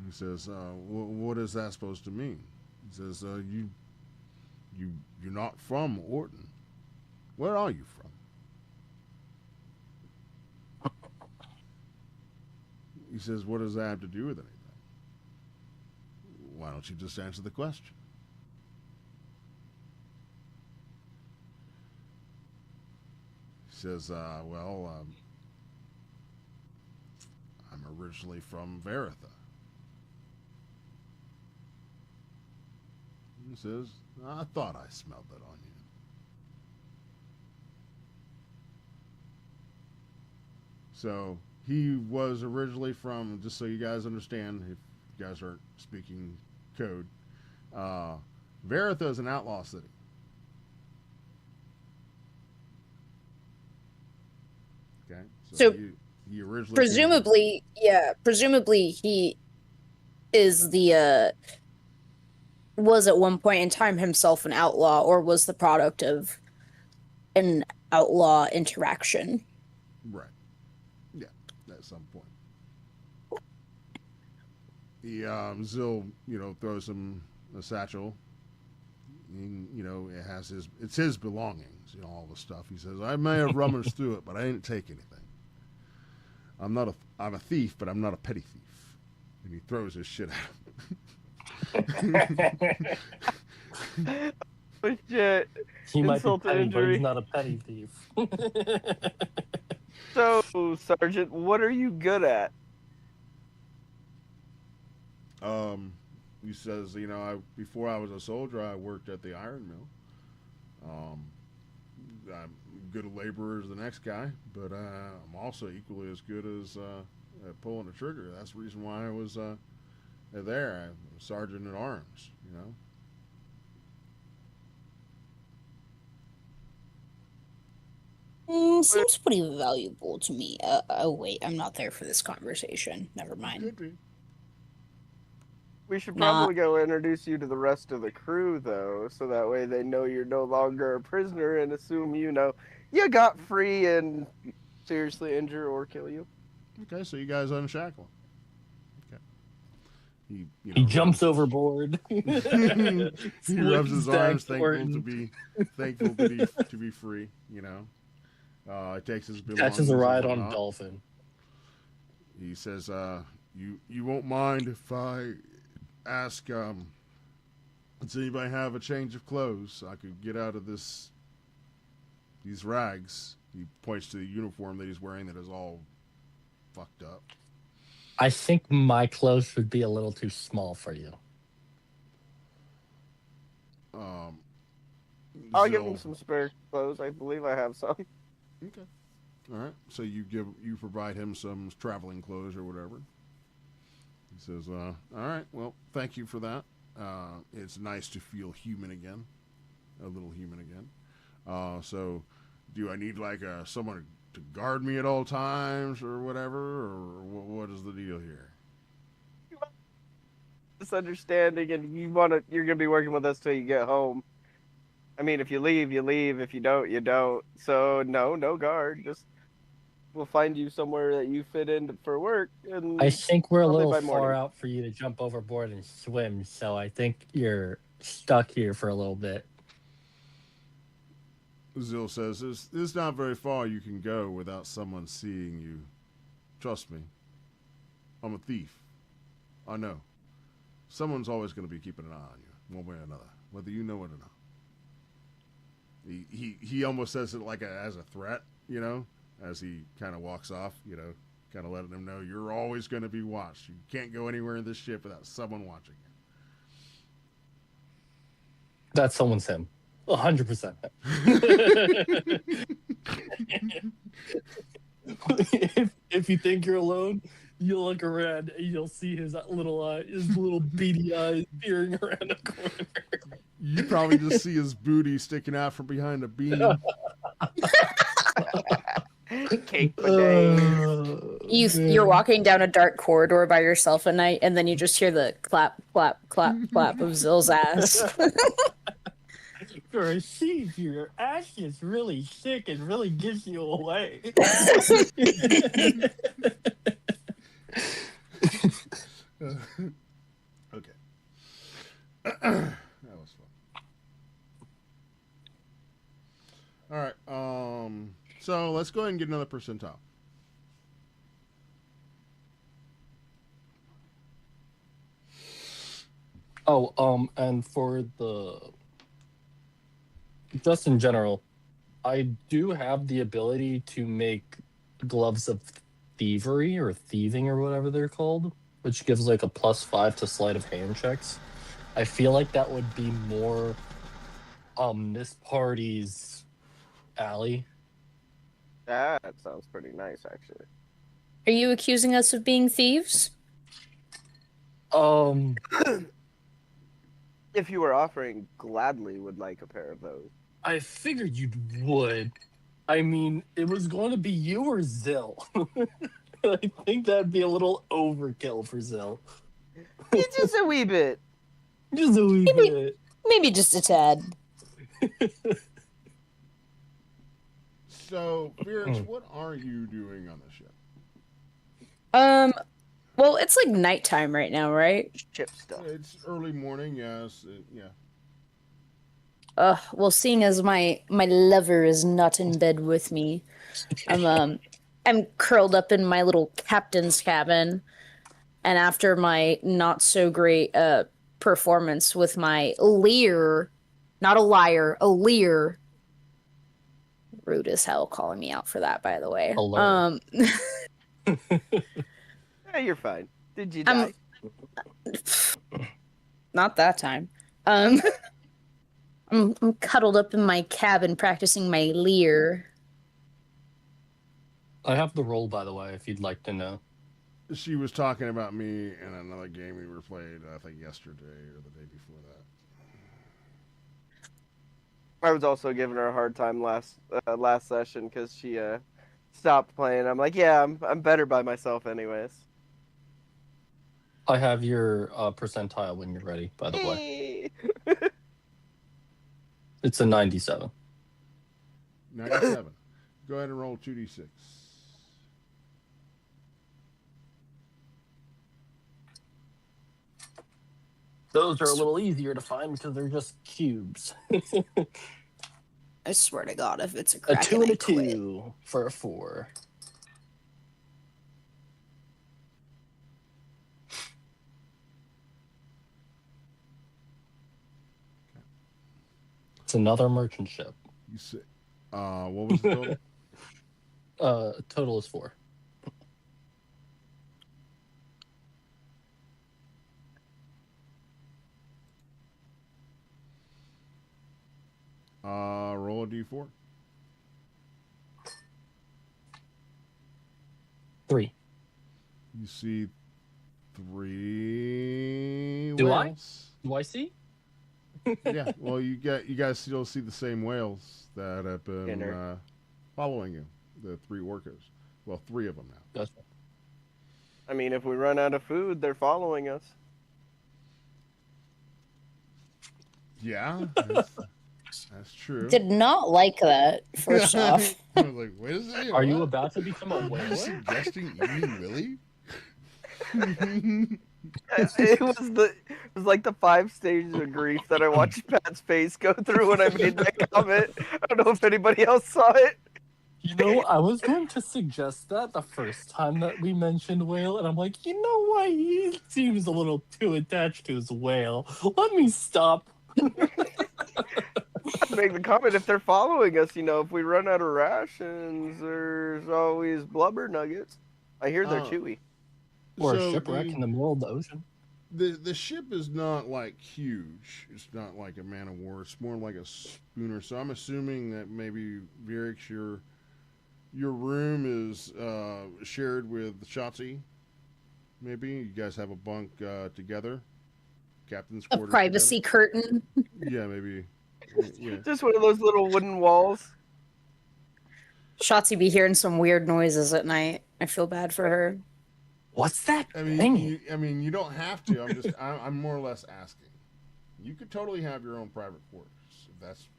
He says, "What is that supposed to mean?" He says, You're not from Orton. Where are you from?" He says, "What does that have to do with anything? Why don't you just answer the question?" He says, "Well, I'm originally from Veritha." He says, "I thought I smelled that on you." So he was originally from, just so you guys understand, if you guys aren't speaking code, Veritha is an outlaw city. Okay, So he originally presumably he is the was at one point in time himself an outlaw, or was the product of an outlaw interaction. Right. Yeah, at some point. He Zill, throws him a satchel. And, it has his belongings, all the stuff. He says, I may have rummaged through it, but I didn't take anything. I'm a thief, but I'm not a petty thief. And he throws his shit at him. Oh shit. He might be Insult to petty, but injury. he's not a petty thief. So, Sergeant, what are you good at? He says, before I was a soldier, I worked at the iron mill. I'm good a laborer as the next guy, but I'm also equally as good as at pulling a trigger. That's the reason why I was there. I'm a sergeant at arms, Seems pretty valuable to me. Oh wait, I'm not there for this conversation. Never mind. Could be. We should probably go introduce you to the rest of the crew, though, so that way they know you're no longer a prisoner and assume you you got free and seriously injure or kill you. Okay, so you guys unshackle him. Okay. He jumps overboard. He rubs his arms, thankful to be free. He takes his belongings. Catches a ride and on a whatnot. dolphin. He says, "You won't mind if I ask? Does anybody have a change of clothes so I could get out of these rags?" He points to the uniform that he's wearing that is all fucked up. I think my clothes would be a little too small for you. I'll give him some spare clothes. I believe I have some. Okay. All right. So you provide him some traveling clothes or whatever. He says, "All right. Well, thank you for that. It's nice to feel human again, a little human again. So, do I need someone to guard me at all times or whatever, or what is the deal here?" Misunderstanding, and you're gonna be working with us till you get home. I mean, if you leave, you leave. If you don't, you don't. So no guard. Just we'll find you somewhere that you fit in for work. And I think we're a probably little by far morning. out for you to jump overboard and swim, so I think you're stuck here for a little bit. Zill says, "There's not very far you can go without someone seeing you. Trust me. I'm a thief. I know. Someone's always going to be keeping an eye on you, one way or another, whether you know it or not." He almost says it as a threat, as he kind of walks off, kind of letting them know you're always going to be watched. You can't go anywhere in this ship without someone watching you. That someone's him. 100%. if you think you're alone, you'll look around and you'll see his little beady eyes peering around the corner. You probably just see his booty sticking out from behind a beam. Cake bidet. You're walking down a dark corridor by yourself at night, and then you just hear the clap, clap, clap, clap of Zill's ass. For a thief, your ass is really thick and really gives you away. Okay. That was fun. All right. So let's go ahead and get another percentile. Oh, and for just in general, I do have the ability to make gloves of thievery or thieving or whatever they're called, which gives a +5 to sleight of hand checks. I feel like that would be more this party's alley. That sounds pretty nice, actually. Are you accusing us of being thieves? If you were offering, gladly would like a pair of those. I figured you would. I mean, it was going to be you or Zill. I think that'd be a little overkill for Zill. It's just a wee bit. Just a wee bit. Maybe just a tad. So, Felix, what are you doing on the ship? Well, it's like nighttime right now, right? Ship stuff. It's early morning, yes. Yeah. Well, seeing as my lover is not in bed with me, I'm curled up in my little captain's cabin, and after my not so great performance with my leer, not a liar, a leer. Rude as hell calling me out for that, by the way. Yeah, you're fine. Did you die? Not that time. I'm cuddled up in my cabin practicing my leer. I have the roll, by the way, if you'd like to know. She was talking about me in another game we were played, I think yesterday or the day before that. I was also giving her a hard time last session because she stopped playing. I'm like, yeah, I'm better by myself anyways. I have your percentile when you're ready, by the way. It's a 97. 97. Go ahead and roll 2d6. Those are a little easier to find because they're just cubes. I swear to God, if it's a A crack, 2 and I a quit. 2 for a 4. It's another merchant ship. You say, what was the total? Total is 4. Roll a d4. 3. You see 3 Do I? whales. Do I see? Yeah, well, you guys still see the same whales that have been following you. The 3 orcas. Well, 3 of them now. That's I mean, if we run out of food, they're following us. Yeah, that's true. Did not like that, first off. I was like, wait a second. Are you what? about to become a Are you whaler? suggesting eating Willie? It was like the 5 stages of grief that I watched Pat's face go through when I made that comment. I don't know if anybody else saw it. You know, I was going to suggest that the first time that we mentioned whale, and I'm like, you know what? He seems a little too attached to his whale. Let me stop. Make the comment if they're following us. If we run out of rations, there's always blubber nuggets. I hear they're chewy. Or So a shipwreck in the middle of the ocean. The ship is not like huge. It's not like a man of war. It's more like a schooner. So I'm assuming that maybe Virix, your room is shared with Shotzee. Maybe you guys have a bunk together. Captain's A quarters. privacy curtain. Yeah, maybe. Yeah. Just one of those little wooden walls. Shotzee be hearing some weird noises at night. I feel bad for her. What's that I thing? mean, you don't have to. I'm more or less asking. You could totally have your own private quarters if that's.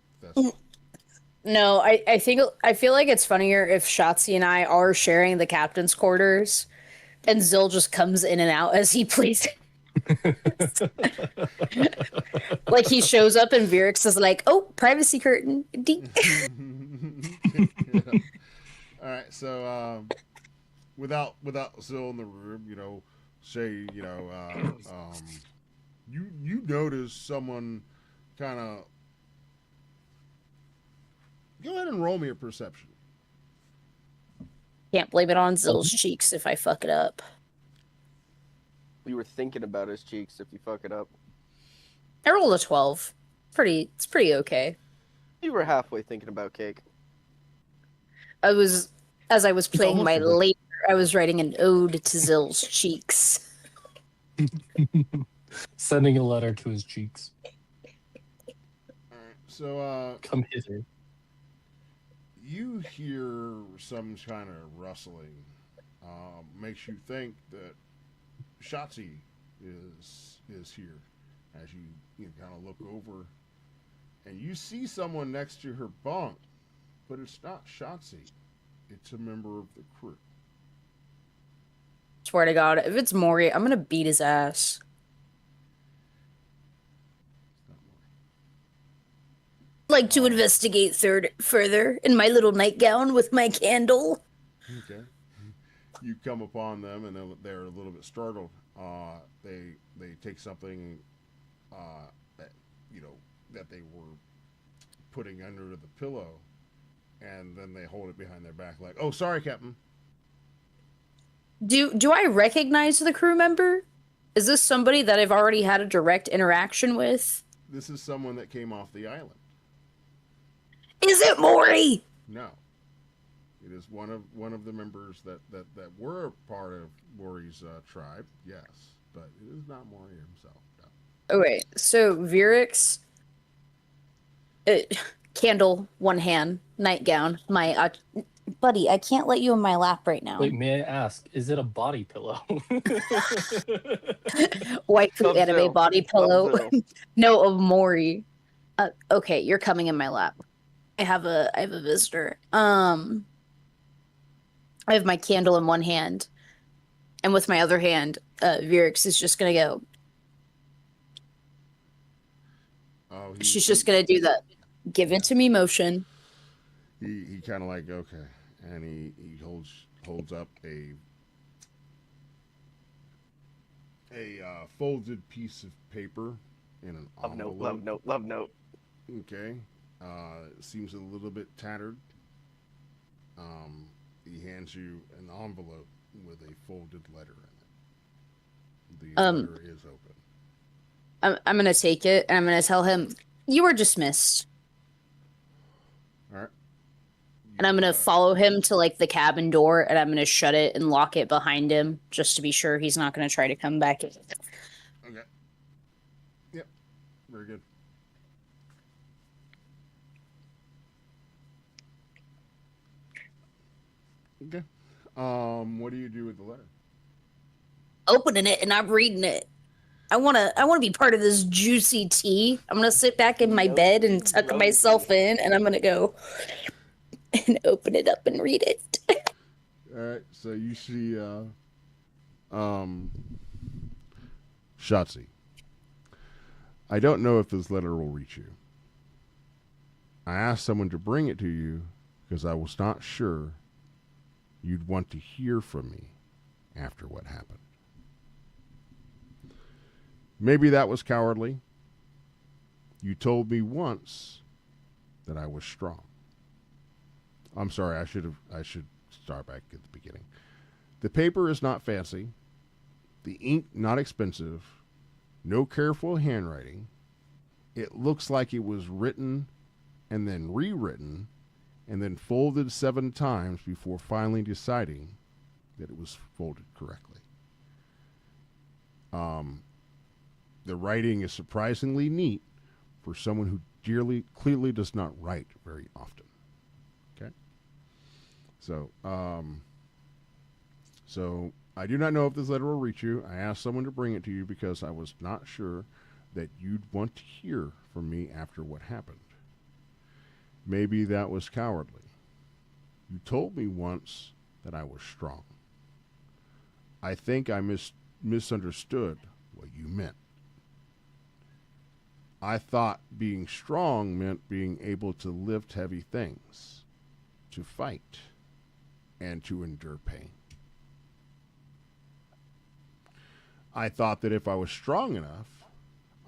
No, I feel like it's funnier if Shotzee and I are sharing the captain's quarters, and Zill just comes in and out as he pleases. Like he shows up and Virix is like, "Oh, privacy curtain." All right, so without Zill in the room, say you notice someone kind of. Go ahead and roll me a perception. Can't blame it on Zill's cheeks if I fuck it up. You were thinking about his cheeks if you fuck it up. I rolled a 12. It's pretty okay. You were halfway thinking about cake. As I was playing my almost later, I was writing an ode to Zill's cheeks. Sending a letter to his cheeks. All right, so Come hither. you hear some kind of rustling. Makes you think that Shotzee is here. As you kind of look over, and you see someone next to her bunk, but it's not Shotzee. It's a member of the crew. Swear to God, if it's Morui, I'm gonna beat his ass. It's not Like to investigate further in my little nightgown with my candle. Morui. Okay. You come upon them, and they're a little bit startled. They take something that that they were putting under the pillow, and then they hold it behind their back, like, "Oh, sorry, Captain." Do I recognize the crew member? Is this somebody that I've already had a direct interaction with? This is someone that came off the island. Is it Morui? No, it is one of the members that were a part of Mori's tribe. Yes, but it is not Morui himself. No. Okay, so Virix, candle, one hand, nightgown. My buddy, I can't let you in my lap right now. Wait, may I ask, is it a body pillow? Waifu anime Sub-Zero. body pillow. Sub-Zero. No, of Morui. Okay, you're coming in my lap. I have a visitor. I have my candle in one hand, and with my other hand, Virix is just gonna go. Oh, She's just gonna do the give it to me motion. He kind of like, okay, and he holds up a folded piece of paper in an envelope. Love note. Okay, it seems a little bit tattered. He hands you an envelope with a folded letter in it. The letter is open. I'm gonna take it, and I'm gonna tell him you are dismissed. All right. And I'm gonna follow him to like the cabin door, and I'm gonna shut it and lock it behind him, just to be sure he's not gonna try to come back. Okay. Yep. Very good. Okay. What do you do with the letter? Opening it, and I'm reading it. I wanna be part of this juicy tea. I'm gonna sit back in my bed and tuck myself in, and I'm gonna go and open it up and read it. All right. So you see, Shotzee. I don't know if this letter will reach you. I asked someone to bring it to you because I was not sure you'd want to hear from me after what happened. Maybe that was cowardly. You told me once that I was strong. I'm sorry, I should start back at the beginning. The paper is not fancy. The ink not expensive. No careful handwriting. It looks like it was written and then rewritten and then folded 7 times before finally deciding that it was folded correctly. The writing is surprisingly neat for someone who clearly does not write very often. Okay? So I do not know if this letter will reach you. I asked someone to bring it to you because I was not sure that you'd want to hear from me after what happened. Maybe that was cowardly. You told me once that I was strong. I think I misunderstood what you meant. I thought being strong meant being able to lift heavy things, to fight, and to endure pain. I thought that if I was strong enough,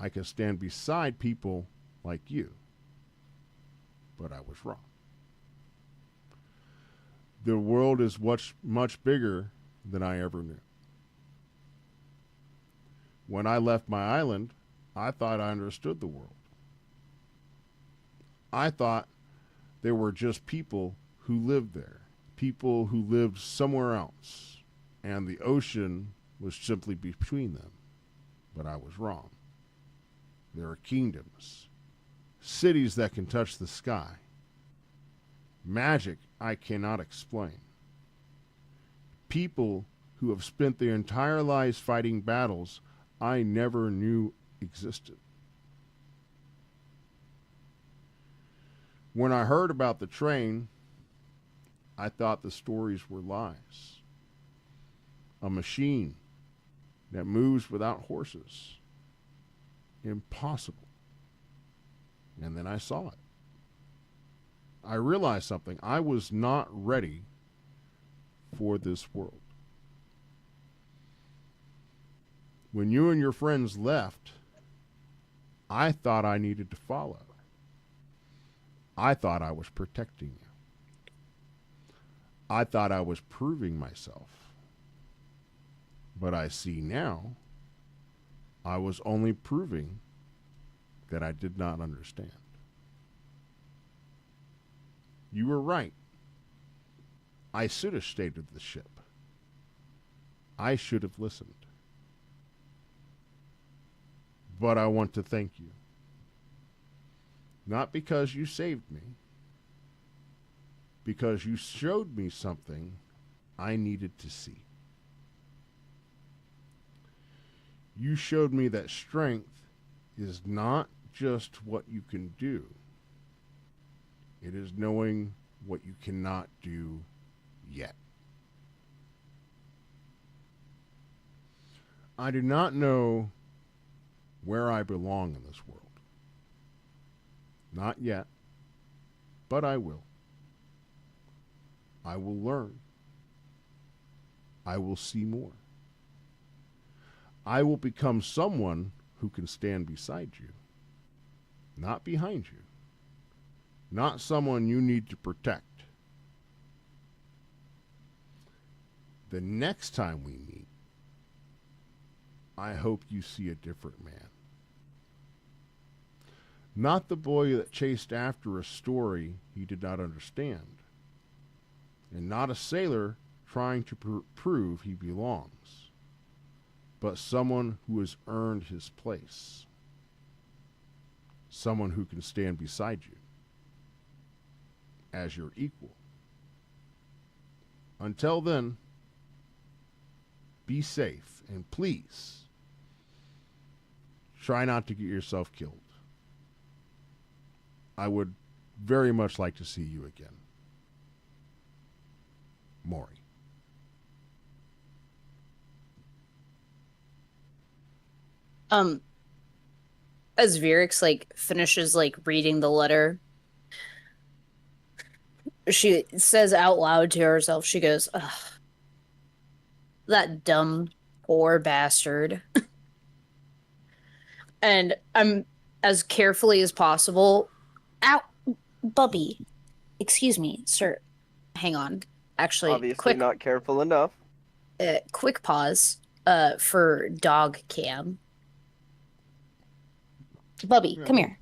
I could stand beside people like you. But I was wrong. The world is much bigger than I ever knew. When I left my island, I thought I understood the world. I thought there were just people who lived there, people who lived somewhere else, and the ocean was simply between them. But I was wrong. There are kingdoms, cities that can touch the sky, magic I cannot explain, people who have spent their entire lives fighting battles I never knew existed. When I heard about the train, I thought the stories were lies. A machine that moves without horses. Impossible. And then I saw it. I realized something. I was not ready for this world. When you and your friends left, I thought I needed to follow. I thought I was protecting you. I thought I was proving myself. But I see now, I was only proving that I did not understand. You were right. I should have stayed with the ship. I should have listened. But I want to thank you. Not because you saved me, because you showed me something I needed to see. You showed me that strength is not just what you can do. It is knowing what you cannot do yet. I do not know where I belong in this world. Not yet, but I will. I will learn. I will see more. I will become someone who can stand beside you, not behind you, not someone you need to protect. The next time we meet, I hope you see a different man. Not the boy that chased after a story he did not understand, and not a sailor trying to prove he belongs, but someone who has earned his place, someone who can stand beside you as your equal. Until then, be safe, and please try not to get yourself killed. I would very much like to see you again. Morui. As Virix finishes reading the letter, she says out loud to herself, she goes, ugh, that dumb poor bastard. And I'm as carefully as possible. Ow, Bubby. Excuse me, sir. Hang on. Actually, Obviously not careful enough. Quick pause for dog cam. Bubby, come here.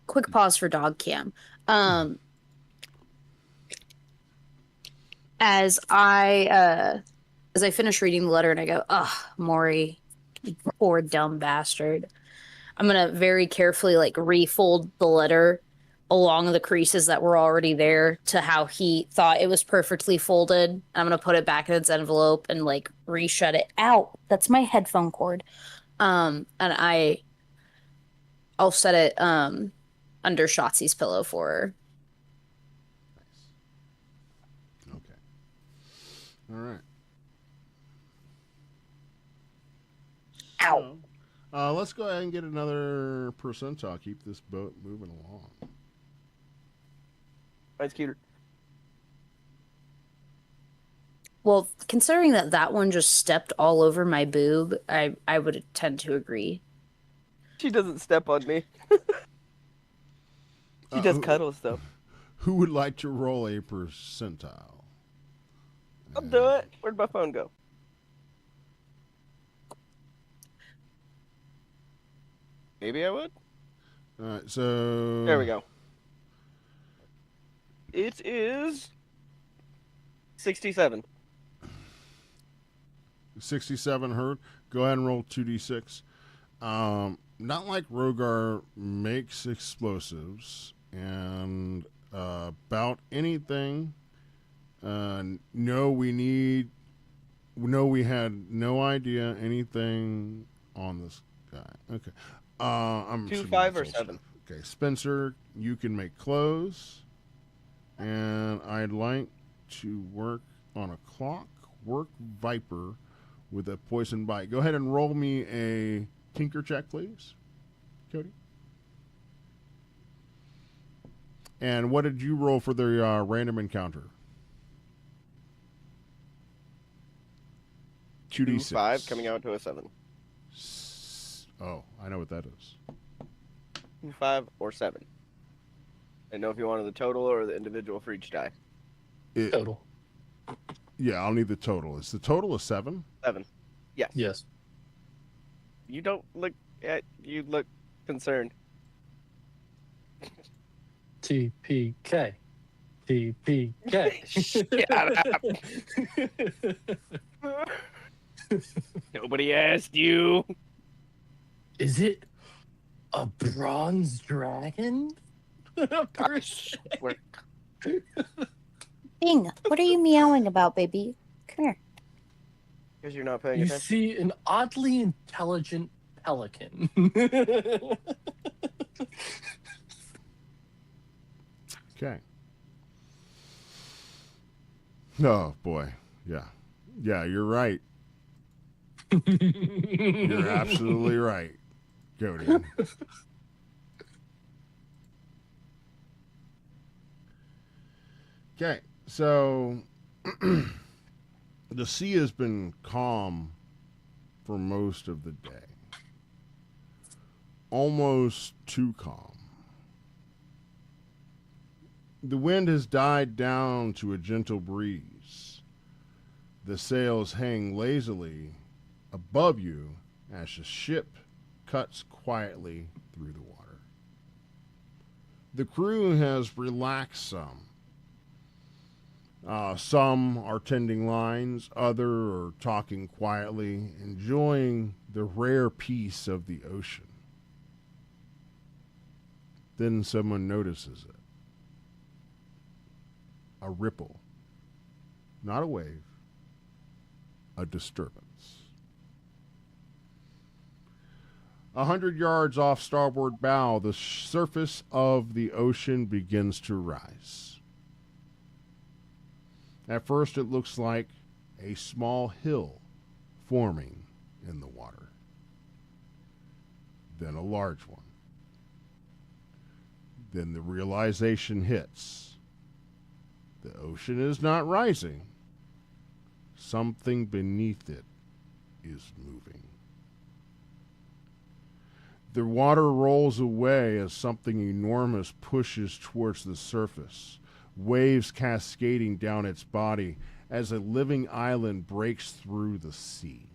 Quick pause for dog cam. As I finish reading the letter and I go, ugh, Morui, you poor dumb bastard. I'm gonna very carefully refold the letter along the creases that were already there to how he thought it was perfectly folded. I'm gonna put it back in its envelope and reshut it out. That's my headphone cord. And I'll set it under Shotzee's pillow for her. Nice. Okay. All right. Ow. So, let's go ahead and get another percentile. Keep this boat moving along. That's cuter. Well, considering that one just stepped all over my boob, I would tend to agree. She doesn't step on me. She does cuddle stuff. Who would like to roll a percentile? I'll do it. Where'd my phone go? Maybe I would. All right, so There we go. It is 67. 67 heard. Go ahead and roll 2d6. Not like Rogar makes explosives and about anything. No, we need No, we had no idea anything on this guy. Okay. I'm 2, assuming 5, that's or old 7? stuff. Okay, Spencer, you can make clothes, and I'd like to work on a clockwork viper with a poison bite. Go ahead and roll me a tinker check, please, Cody. And what did you roll for the random encounter? 2d6. 5 coming out to a 7. Oh, I know what that is. 2, 5, or 7. I know if you wanted the total or the individual for each die. Total. Yeah, I'll need the total. Is the total a 7? 7. Yes. Yes. You don't look you look concerned. TPK. TPK. Shut up. Nobody asked you. Is it a bronze dragon? Bing, what are you meowing about, baby? Come here. Because you're not paying You attention. see an oddly intelligent pelican. Okay. Oh, boy. Yeah. Yeah, you're right. You're absolutely right, Cody. Okay, so the sea has been calm for most of the day. Almost too calm. The wind has died down to a gentle breeze. The sails hang lazily above you as the ship cuts quietly through the water. The crew has relaxed some. Some are tending lines, others are talking quietly, enjoying the rare peace of the ocean. Then someone notices it. A ripple, not a wave, a disturbance. 100 yards off starboard bow, the surface of the ocean begins to rise. At first, it looks like a small hill forming in the water. Then a large one. Then the realization hits. The ocean is not rising. Something beneath it is moving. The water rolls away as something enormous pushes towards the surface, waves cascading down its body as a living island breaks through the sea.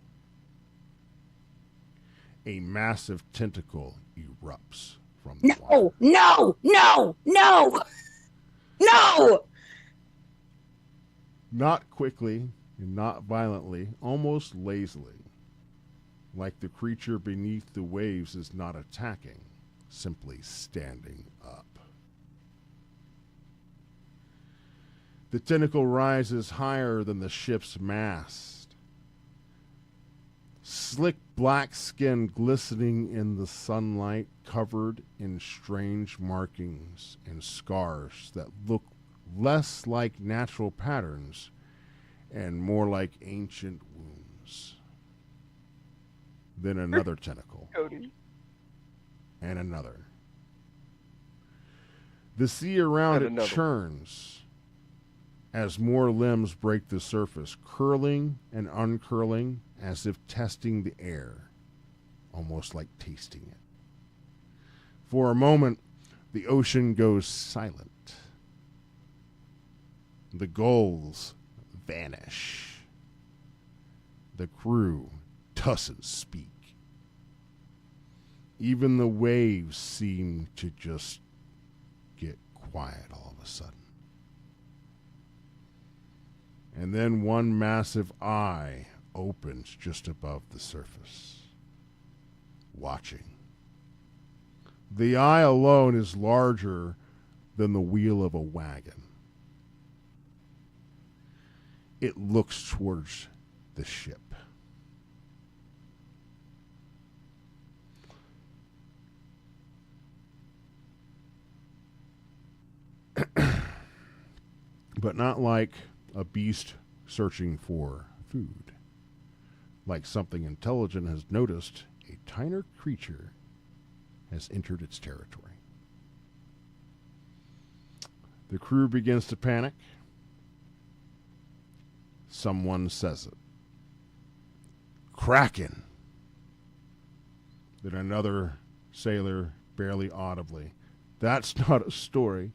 A massive tentacle erupts from the water. No! Not quickly and not violently, almost lazily. Like the creature beneath the waves is not attacking, simply standing up. The tentacle rises higher than the ship's mast. Slick black skin glistening in the sunlight, covered in strange markings and scars that look less like natural patterns and more like ancient wounds. Then another tentacle. Cody. And another. The sea around And it another. churns as more limbs break the surface, curling and uncurling as if testing the air, almost like tasting it. For a moment, the ocean goes silent. The gulls vanish. The crew doesn't speak. Even the waves seem to just get quiet all of a sudden. And then one massive eye opens just above the surface, watching. The eye alone is larger than the wheel of a wagon. It looks towards the ship. But not like a beast searching for food. Like something intelligent has noticed, a tinier creature has entered its territory. The crew begins to panic. Someone says it. Kraken. Then another sailor, barely audibly. That's not a story.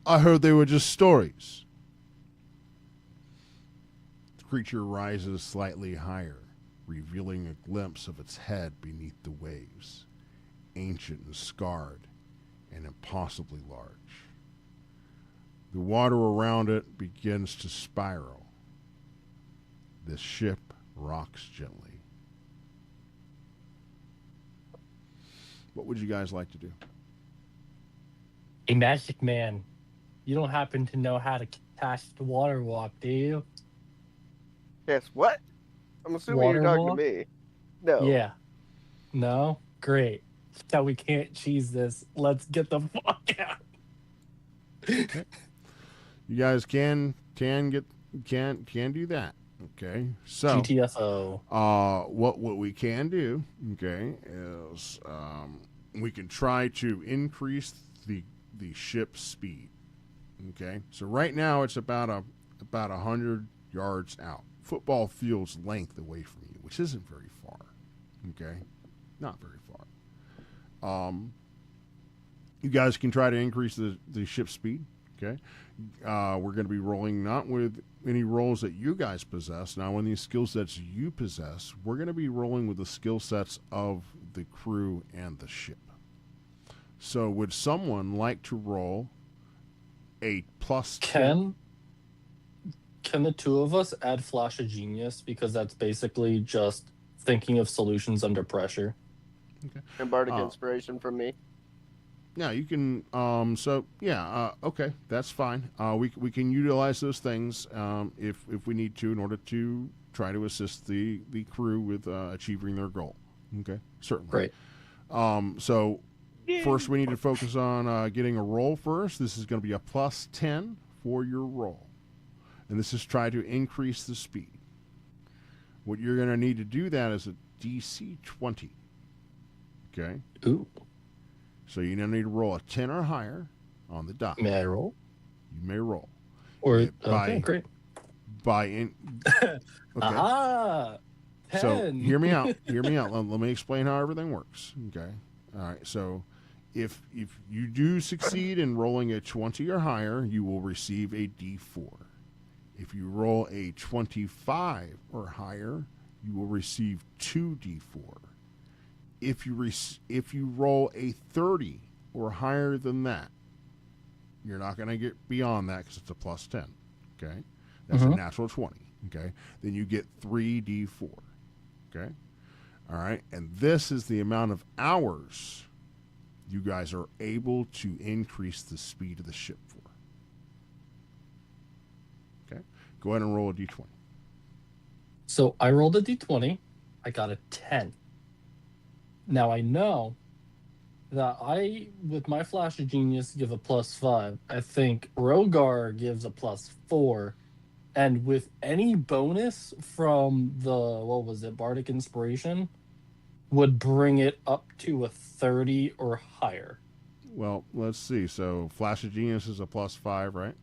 I heard they were just stories. The creature rises slightly higher, revealing a glimpse of its head beneath the waves, ancient and scarred, and impossibly large. The water around it begins to spiral. The ship rocks gently. What would you guys like to do? A magic man. You don't happen to know how to cast the water walk, do you? Yes, what? I'm assuming Water you're talking walk? to me. No. Yeah. No? Great. So we can't cheese this. Let's get the fuck out. Okay. You guys can do that. Okay. So GTFO. what we can do, okay, is we can try to increase the ship's speed. Okay. So right now it's about 100 yards out. Football field's length away from you, which isn't very far. Okay. Not very far. You guys can try to increase the ship's speed. Okay. We're going to be rolling not with any rolls that you guys possess. Now, when these skill sets you possess, we're going to be rolling with the skill sets of the crew and the ship. So, would someone like to roll a plus 10? Can the two of us add Flash of Genius? Because that's basically just thinking of solutions under pressure. Okay. And Bardic Inspiration from me. Yeah, you can. Okay, that's fine. We can utilize those things if we need to in order to try to assist the crew with achieving their goal. Okay, certainly. Great. So first we need to focus on getting a roll first. This is going to be a plus 10 for your roll, and this is try to increase the speed. What you're going to need to do that is a DC 20. Okay. Ooh. So you now need to roll a 10 or higher on the die. May I roll? You may roll. Or okay, great. Okay. Aha! 10. So hear me out. Hear me out. Let me explain how everything works. Okay. All right. So if you do succeed in rolling a 20 or higher, you will receive a D4. If you roll a 25 or higher, you will receive 2d4. If you roll a 30 or higher than that, you're not going to get beyond that because it's a plus 10. Okay, that's a natural 20. Okay, then you get 3d4. Okay, all right, and this is the amount of hours you guys are able to increase the speed of the ship for. Okay, go ahead and roll a d20. So I rolled a d20. I got a 10. Now I know that I, with my Flash of Genius, give a plus 5. I think Rogar gives a plus 4. And with any bonus from the, Bardic Inspiration, would bring it up to a 30 or higher. Well, let's see. So Flash of Genius is a plus 5, right?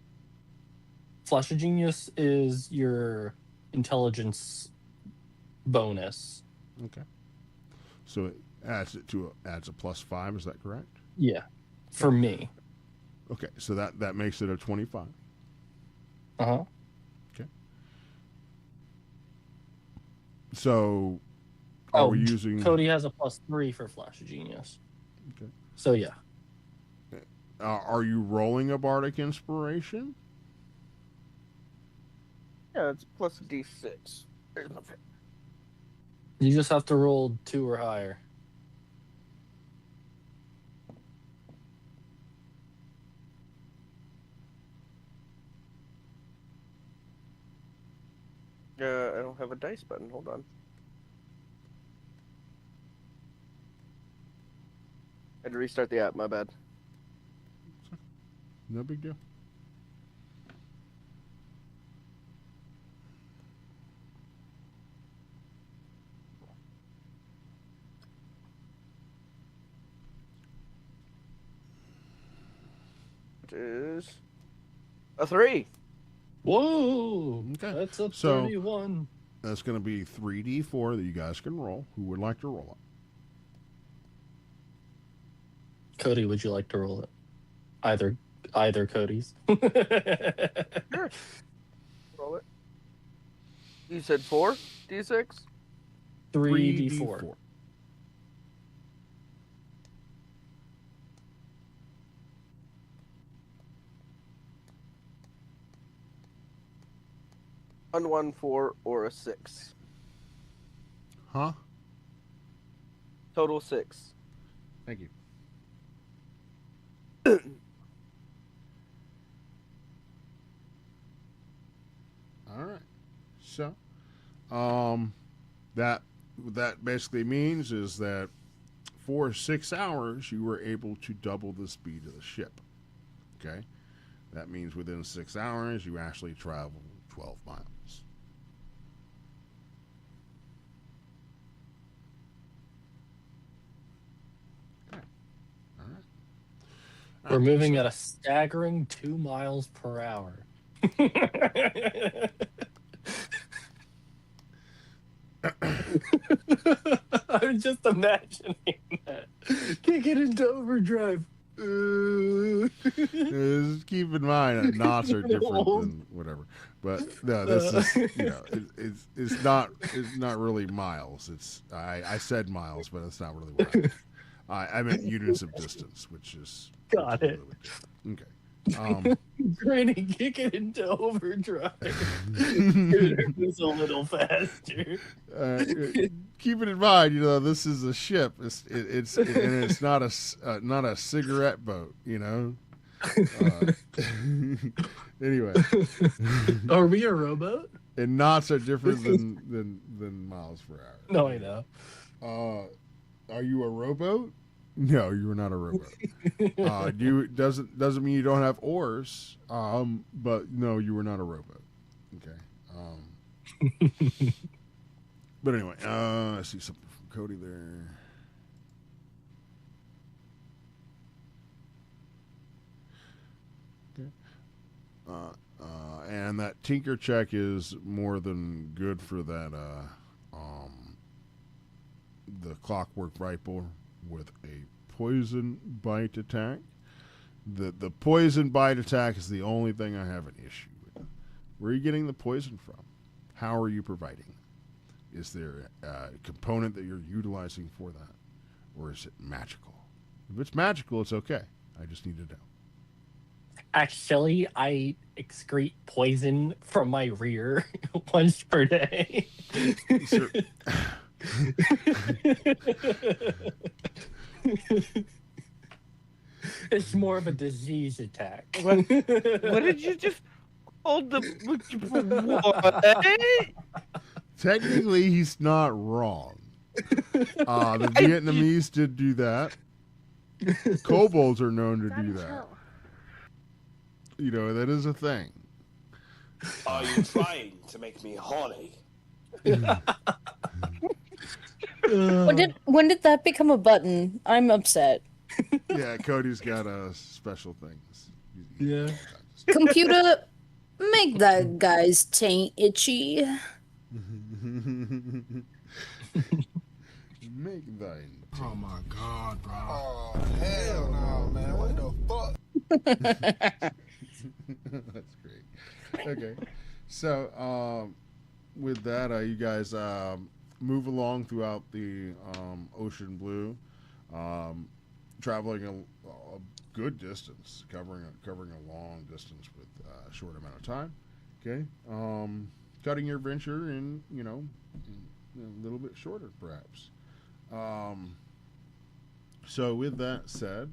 Flash of Genius is your intelligence bonus. Okay. So it adds a plus 5. Is that correct? Yeah, for me. Okay, so that makes it a 25. Uh-huh. Okay. So are we using... Cody has a plus 3 for Flash of Genius. Okay. So yeah. Are you rolling a Bardic Inspiration? Yeah, it's plus a D6. There's no fair. You just have to roll 2 or higher. I don't have a dice button. Hold on. I had to restart the app. My bad. No big deal. It is a 3. Whoa! Okay. That's a So- 31. That's going to be 3d4 that you guys can roll. Who would like to roll it? Cody, would you like to roll it? Either Cody's. Sure. Roll it. You said 4 d6. 3d4. On 1, 4, or a 6. Huh? Total 6. Thank you. All right. So, that what that basically means is that for 6 hours you were able to double the speed of the ship. Okay, that means within 6 hours you actually travel 12 miles. Okay. All right. We're moving at a staggering 2 miles per hour. I'm just imagining that. Kick it into overdrive. Just keep in mind that knots are different than whatever. But no, this is it's not really miles. It's I said miles, but it's not really what I meant units of distance, which is Got it. Okay. Granny, kick it into overdrive. It was a little faster. Keep it in mind, this is a ship. It's not a cigarette boat, Anyway, Are we a rowboat? and knots are different than miles per hour. No, I know. Are you a rowboat? No, you are not a rowboat. Doesn't mean you don't have oars. But no, you were not a rowboat. Okay. But anyway, I see something from Cody there. Okay. And that tinker check is more than good for that. The clockwork viper with a poison bite attack. The poison bite attack is the only thing I have an issue with. Where are you getting the poison from? How are you providing it? Is there a component that you're utilizing for that? Or is it magical? If it's magical, it's okay. I just need to know. Actually, I excrete poison from my rear once per day. Sir- It's more of a disease attack. What did you just hold the what? Technically, he's not wrong. The Vietnamese did do that. Kobolds are known to do that. That is a thing. Are you trying to make me horny? When did that become a button? I'm upset. Yeah, Cody's got special things. Yeah. Computer, make that guy's taint itchy. Make thine. Oh my god, bro. Oh, hell no, man. What the fuck? That's great. Okay. So, with that, you guys move along throughout the ocean blue, traveling a good distance, covering a long distance with a short amount of time. Okay. Cutting your venture in, a little bit shorter, perhaps. So with that said,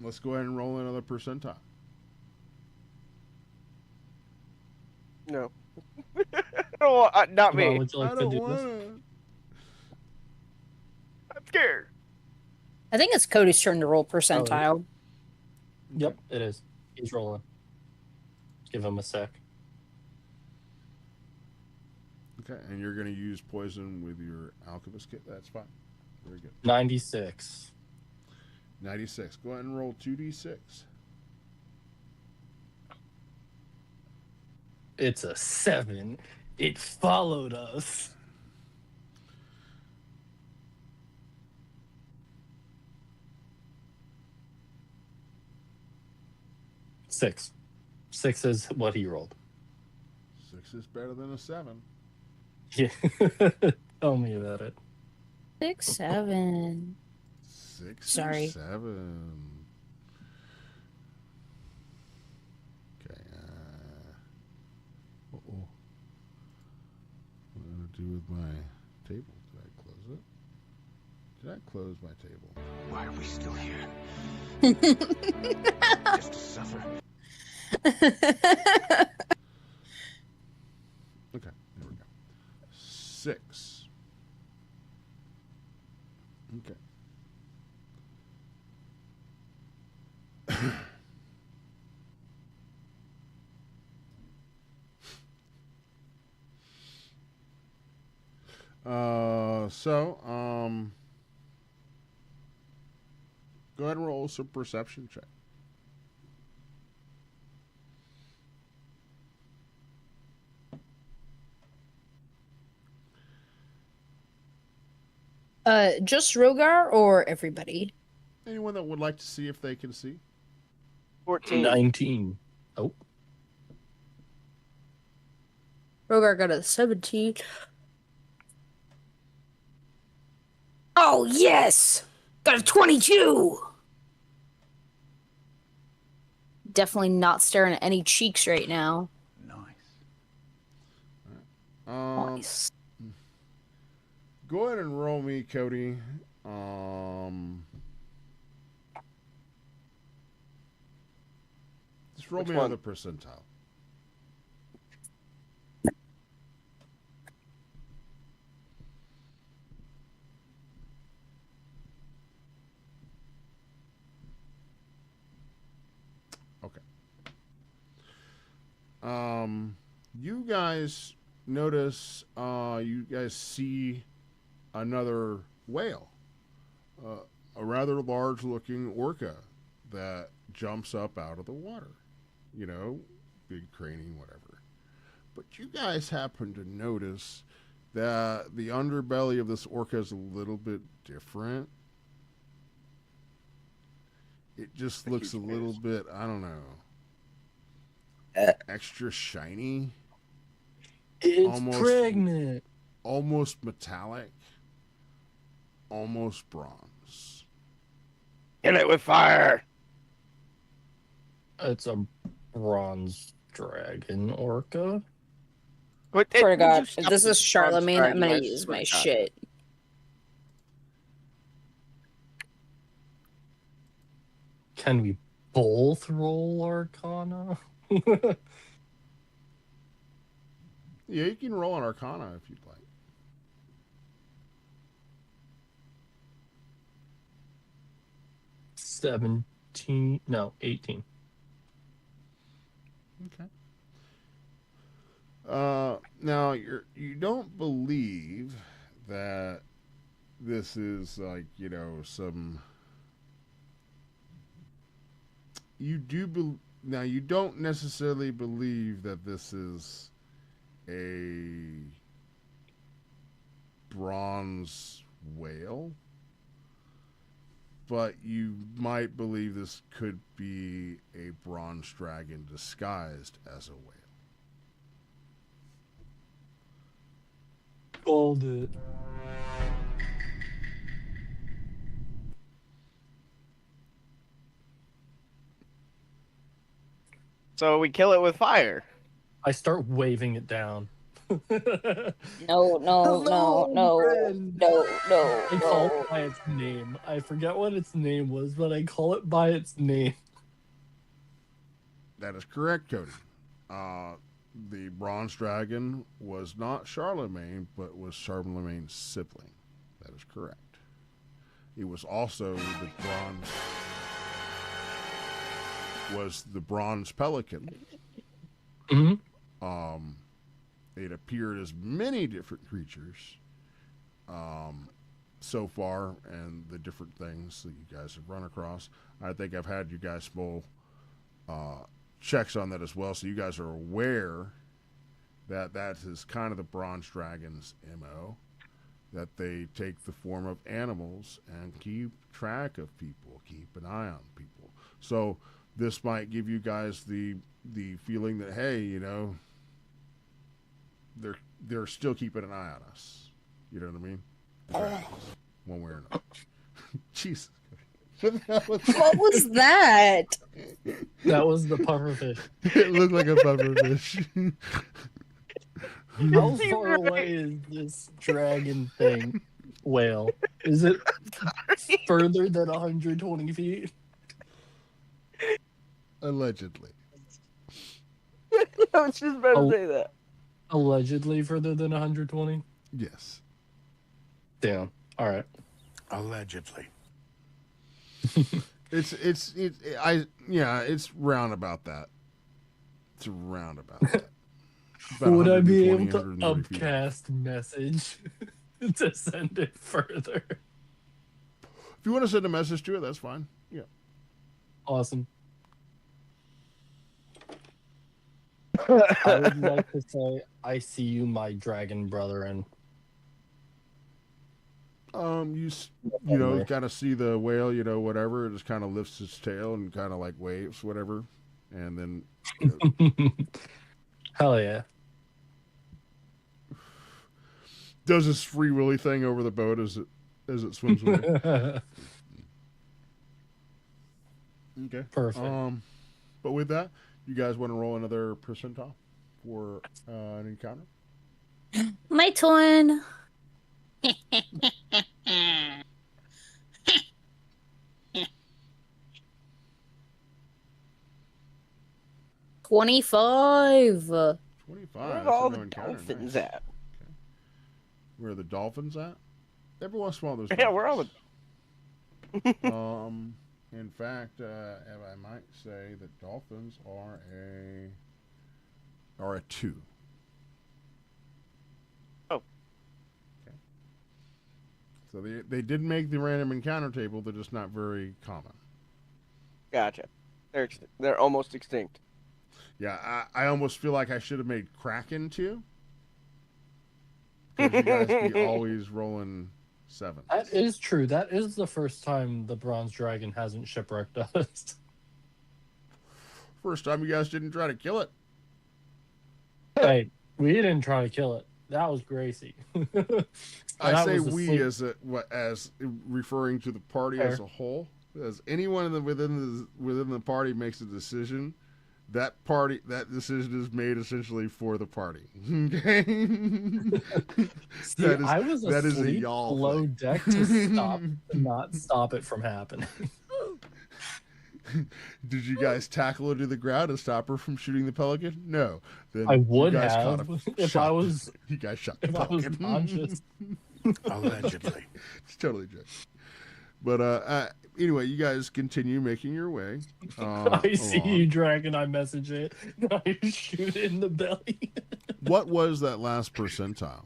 let's go ahead and roll another percentile. No. Oh, not Come on, me. would you like I to don't do want this? to. I'm scared. I think it's Cody's turn to roll percentile. Yep, it is. He's rolling. Give him a sec. Okay, and you're going to use poison with your alchemist kit. That's fine. Very good. 96. 96. Go ahead and roll 2d6. It's a 7. It followed us. Six. 6 is what he rolled. 6 is better than a 7. Yeah. Tell me about it. 6, 7. 6 Sorry. or 7. Okay. Uh-oh. What do I do with my table? Did I close it? Did I close my table? Why are we still here? Just to suffer. Okay, there we go. 6. Okay. Go ahead and roll some perception check. Just Rogar or everybody? Anyone that would like to see if they can see? 14. 19. Oh. Rogar got a 17. Oh, yes! Got a 22! Definitely not staring at any cheeks right now. Nice. Go ahead and roll me, Cody. Just roll Which me one? on the percentile. Okay. You guys notice, you guys see another whale, a rather large-looking orca that jumps up out of the water. You know, big craning, whatever. But you guys happen to notice that the underbelly of this orca is a little bit different. It just looks a little bit, I don't know, extra shiny. It's pregnant. Almost metallic. Almost bronze. Kill it with fire. It's a bronze dragon orca. Swear to God, if this is Charlemagne, I'm gonna use my shit. Can we both roll Arcana? Yeah, you can roll an Arcana if you'd like. No, 18. Okay. Now you don't believe that this is like, you know, some. Now you don't necessarily believe that this is a bronze whale, but you might believe this could be a bronze dragon disguised as a whale. Called it. So we kill it with fire. I start waving it down. No. I call it by its name. I forget what its name was, but I call it by its name. That is correct, Cody. the bronze dragon was not Charlemagne, but was Charlemagne's sibling. That is correct. It was also the bronze pelican. Mm-hmm. It appeared as many different creatures so far, and the different things that you guys have run across. I think I've had you guys pull checks on that as well, so you guys are aware that that is kind of the bronze dragon's MO, that they take the form of animals and keep track of people, keep an eye on people. So this might give you guys the feeling that, hey, you know, they're still keeping an eye on us. You know what I mean? One way or another. Jesus. What was that? That was the pufferfish. It looked like a pufferfish. How far away is this dragon thing, whale? Is it further than 120 feet? Allegedly. I was just about to say that. Allegedly further than 120? Yes. Damn. All right. Allegedly. It's round about that. It's round about that. About Would I be able 120, to 130 feet. upcast message to send it further? If you want to send a message to it, that's fine. Yeah. Awesome. I would like to say, I see you, my dragon brother, and you know, kind of see the whale, you know, whatever. It just kind of lifts its tail and kind of like waves, whatever, and then. You know, hell yeah. does this free willy thing over the boat as it swims away. Okay. Perfect. But with that, you guys want to roll another percentile for an encounter? My turn. 25. 25. Where are That's all a no the encounter. dolphins Nice. at? Where are the dolphins at? Every once in a while, there's Yeah, where are the... in fact, I might say that dolphins are a 2. Oh. Okay. So they did make the random encounter table. They're just not very common. Gotcha. They're almost extinct. Yeah, I almost feel like I should have made Kraken 2. Because you guys be always rolling 7s. That is true. That is the first time the bronze dragon hasn't shipwrecked us. First time you guys didn't try to kill it. Hey, we didn't try to kill it. That was Gracie. I say we as referring to the party Fair. as a whole. As anyone within the party makes a decision, that decision is made essentially for the party. Okay. See, I was that is a asleep y'all below thing. deck to not stop it from happening. Did you guys tackle her to the ground and stop her from shooting the pelican? No. Then I would you guys have if I was You guys shot the if I was pelican. conscious. Allegedly. It's totally joke. But anyway, you guys continue making your way. I see along. you, dragon. I message it. I shoot it in the belly. What was that last percentile?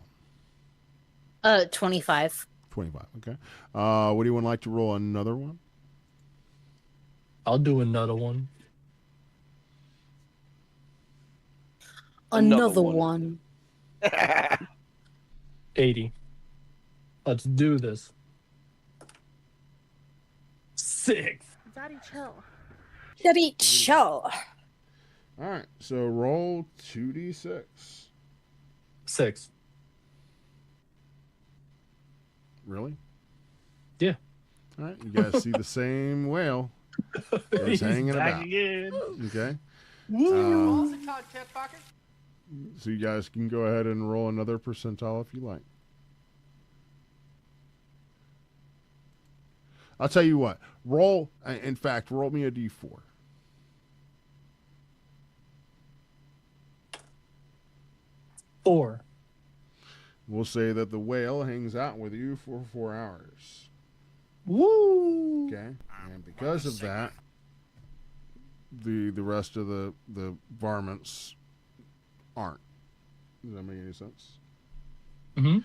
25. 25. Okay. What do you want like to roll another one? I'll do another one. Another one. 80. Let's do this. 6. Daddy, chill. Daddy, chill. All right. So roll 2d6. 6. Really? Yeah. All right. You guys see the same whale. It's hanging back about. again. Okay. Woo! So you guys can go ahead and roll another percentile if you like. I'll tell you what. Roll me a d4. 4. We'll say that the whale hangs out with you for 4 hours. Woo! Okay, and because of that, the rest of the varmints aren't. Does that make any sense? Mm-hmm.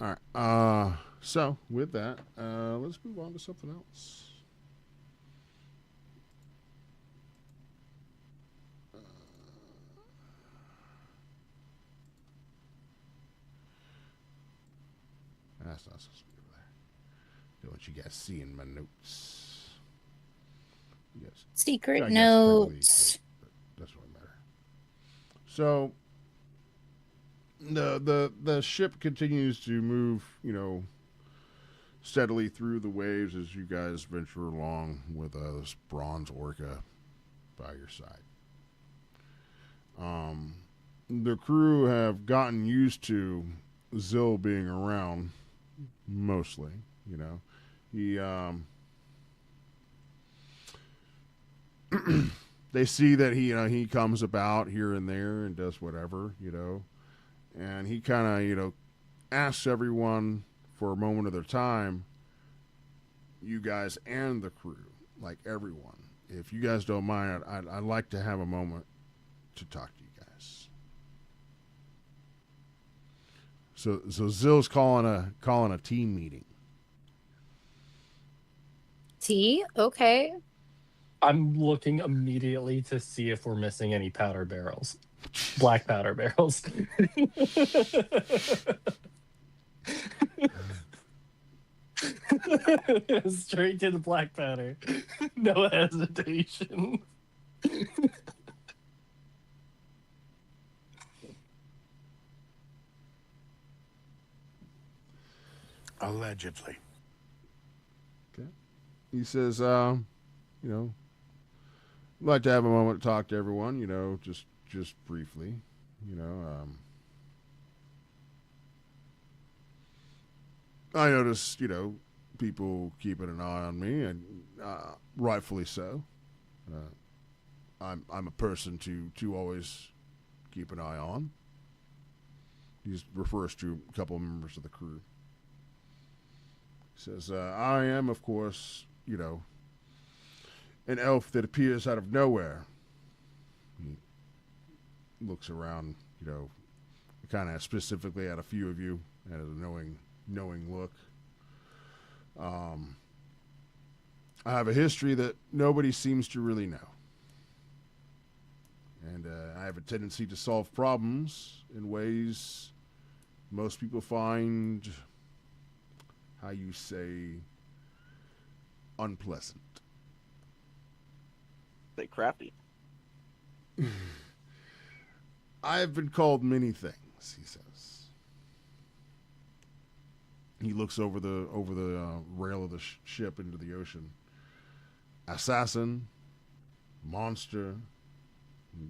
All right. So with that, let's move on to something else. That's not supposed to be over there. Do what you guys see in my notes. Yes. Secret I guess notes. technically, but doesn't really matter. So the ship continues to move, steadily through the waves as you guys venture along with this bronze orca by your side. The crew have gotten used to Zill being around, mostly. He they see that he comes about here and there and does whatever, and he kind of asks everyone for a moment of their time, you guys and the crew, like everyone, if you guys don't mind, I'd like to have a moment to talk to you guys. So Zill's calling a team meeting. Tea? Okay. I'm looking immediately to see if we're missing any powder barrels. Black powder barrels. Straight to the black powder. No hesitation. Allegedly. Okay. He says, I'd like to have a moment to talk to everyone, just briefly, I noticed, people keeping an eye on me, and rightfully so. I'm a person to always keep an eye on. He refers to a couple of members of the crew. He says, I am, of course, an elf that appears out of nowhere. He looks around, kind of specifically at a few of you, at a knowing look. I have a history that nobody seems to really know. And I have a tendency to solve problems in ways most people find, how you say, unpleasant. They crafty. I have been called many things, he says. He looks over the rail of the ship into the ocean. Assassin, monster,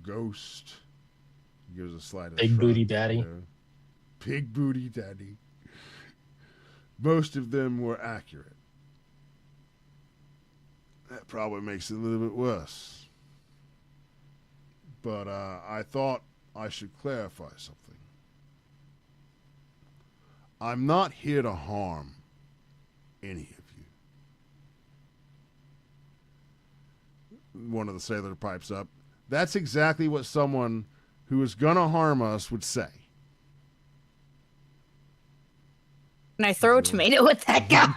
ghost. He gives a slight Big booty daddy. Big booty daddy. Most of them were accurate. That probably makes it a little bit worse. But I thought I should clarify something. I'm not here to harm any of you. One of the sailor pipes up. That's exactly what someone who is going to harm us would say. Can I throw a tomato at that guy?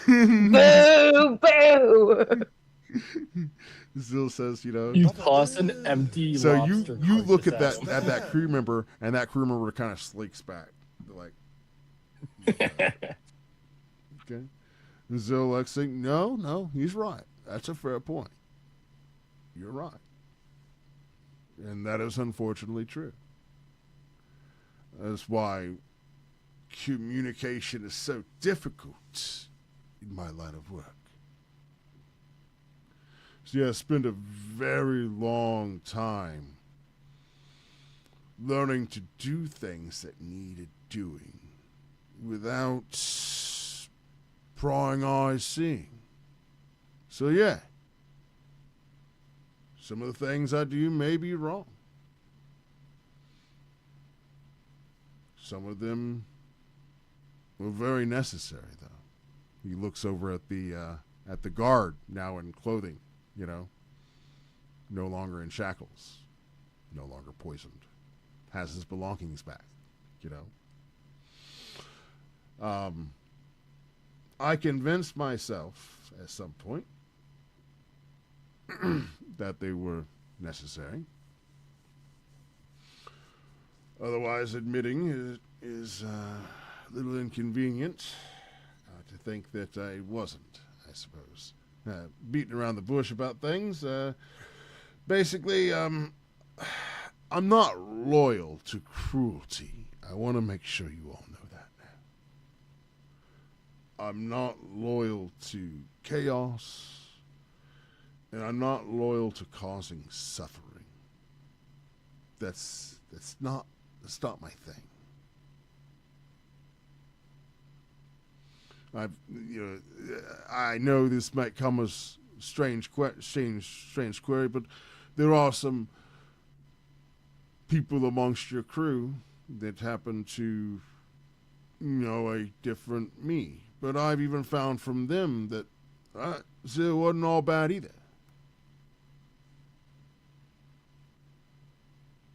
Boo! Boo! Zill says, You toss an empty so lobster you look at carcass that crew member, and that crew member kind of slinks back. They're like, okay. And Zill like saying, no, he's right. That's a fair point. You're right. And that is unfortunately true. That's why communication is so difficult in my line of work. So yeah, I spent a very long time learning to do things that needed doing without prying eyes seeing. So yeah, some of the things I do may be wrong. Some of them were very necessary, though. He looks over at the guard, now in clothing, no longer in shackles, no longer poisoned, has his belongings back, I convinced myself at some point that they were necessary. Otherwise, admitting is a little inconvenient to think that I wasn't, I suppose. Beating around the bush about things. Basically, I'm not loyal to cruelty. I want to make sure you all know that now. I'm not loyal to chaos, and I'm not loyal to causing suffering. That's not my thing. I know this might come as strange query, but there are some people amongst your crew that happen to know a different me. But I've even found from them that it wasn't all bad either.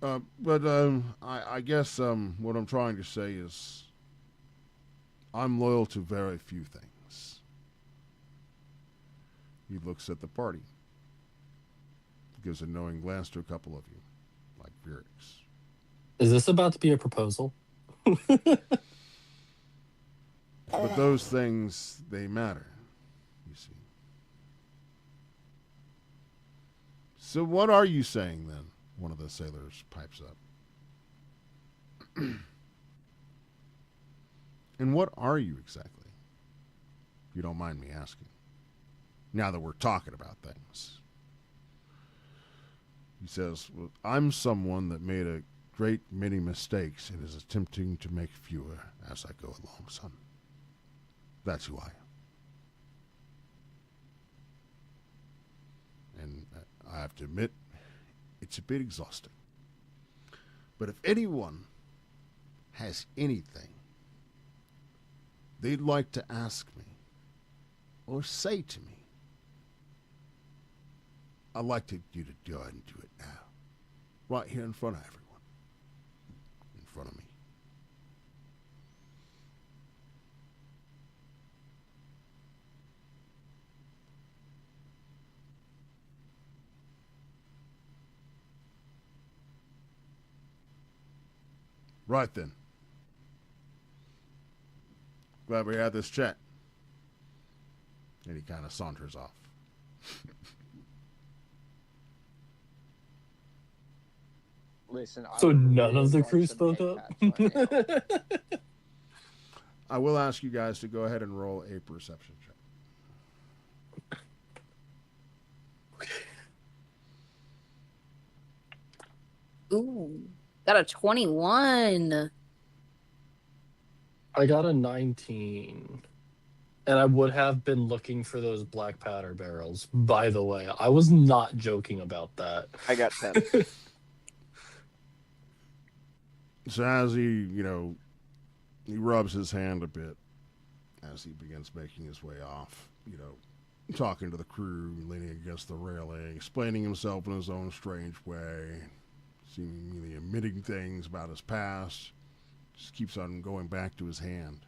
I guess what I'm trying to say is I'm loyal to very few things. He looks at the party. Gives a knowing glance to a couple of you, like Virix. Is this about to be a proposal? But those things, they matter, you see. So what are you saying, then? One of the sailors pipes up. And what are you exactly? If you don't mind me asking. Now that we're talking about things. He says, well, I'm someone that made a great many mistakes and is attempting to make fewer as I go along, son. That's who I am. And I have to admit, it's a bit exhausting. But if anyone has anything they'd like to ask me or say to me, I'd like you to go ahead and do it now. Right here in front of everyone. In front of me. Right then. Glad we had this chat. And he kind of saunters off. Listen, So none of the crew spoke up? I will ask you guys to go ahead and roll a perception check. Ooh, got a 21. I got a 19. And I would have been looking for those black powder barrels, by the way. I was not joking about that. I got 10. So as he, he rubs his hand a bit as he begins making his way off, talking to the crew, leaning against the railing, explaining himself in his own strange way, seemingly admitting things about his past, just keeps on going back to his hand.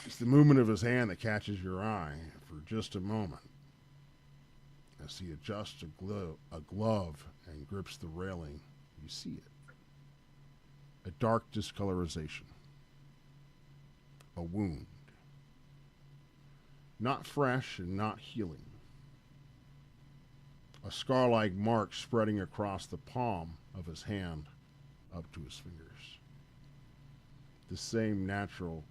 It's the movement of his hand that catches your eye for just a moment. As he adjusts a glove and grips the railing, you see it. A dark discolorization. A wound. Not fresh and not healing. A scar-like mark spreading across the palm of his hand up to his fingers. The same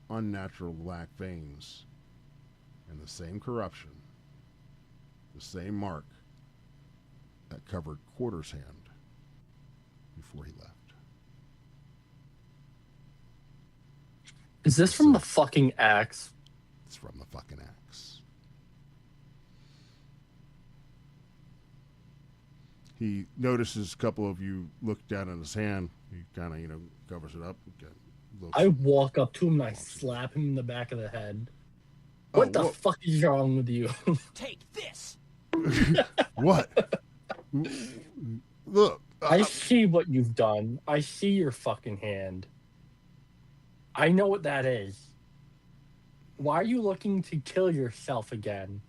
unnatural black veins, and the same corruption. The same mark that covered Quarter's hand before he left. Is this from the fucking axe? It's from the fucking axe. He notices a couple of you look down at his hand. He kind of, covers it up. Looks. I walk up to him and I slap him in the back of the head. What the fuck is wrong with you? Take this. What? Look. I see what you've done. I see your fucking hand. I know what that is. Why are you looking to kill yourself again?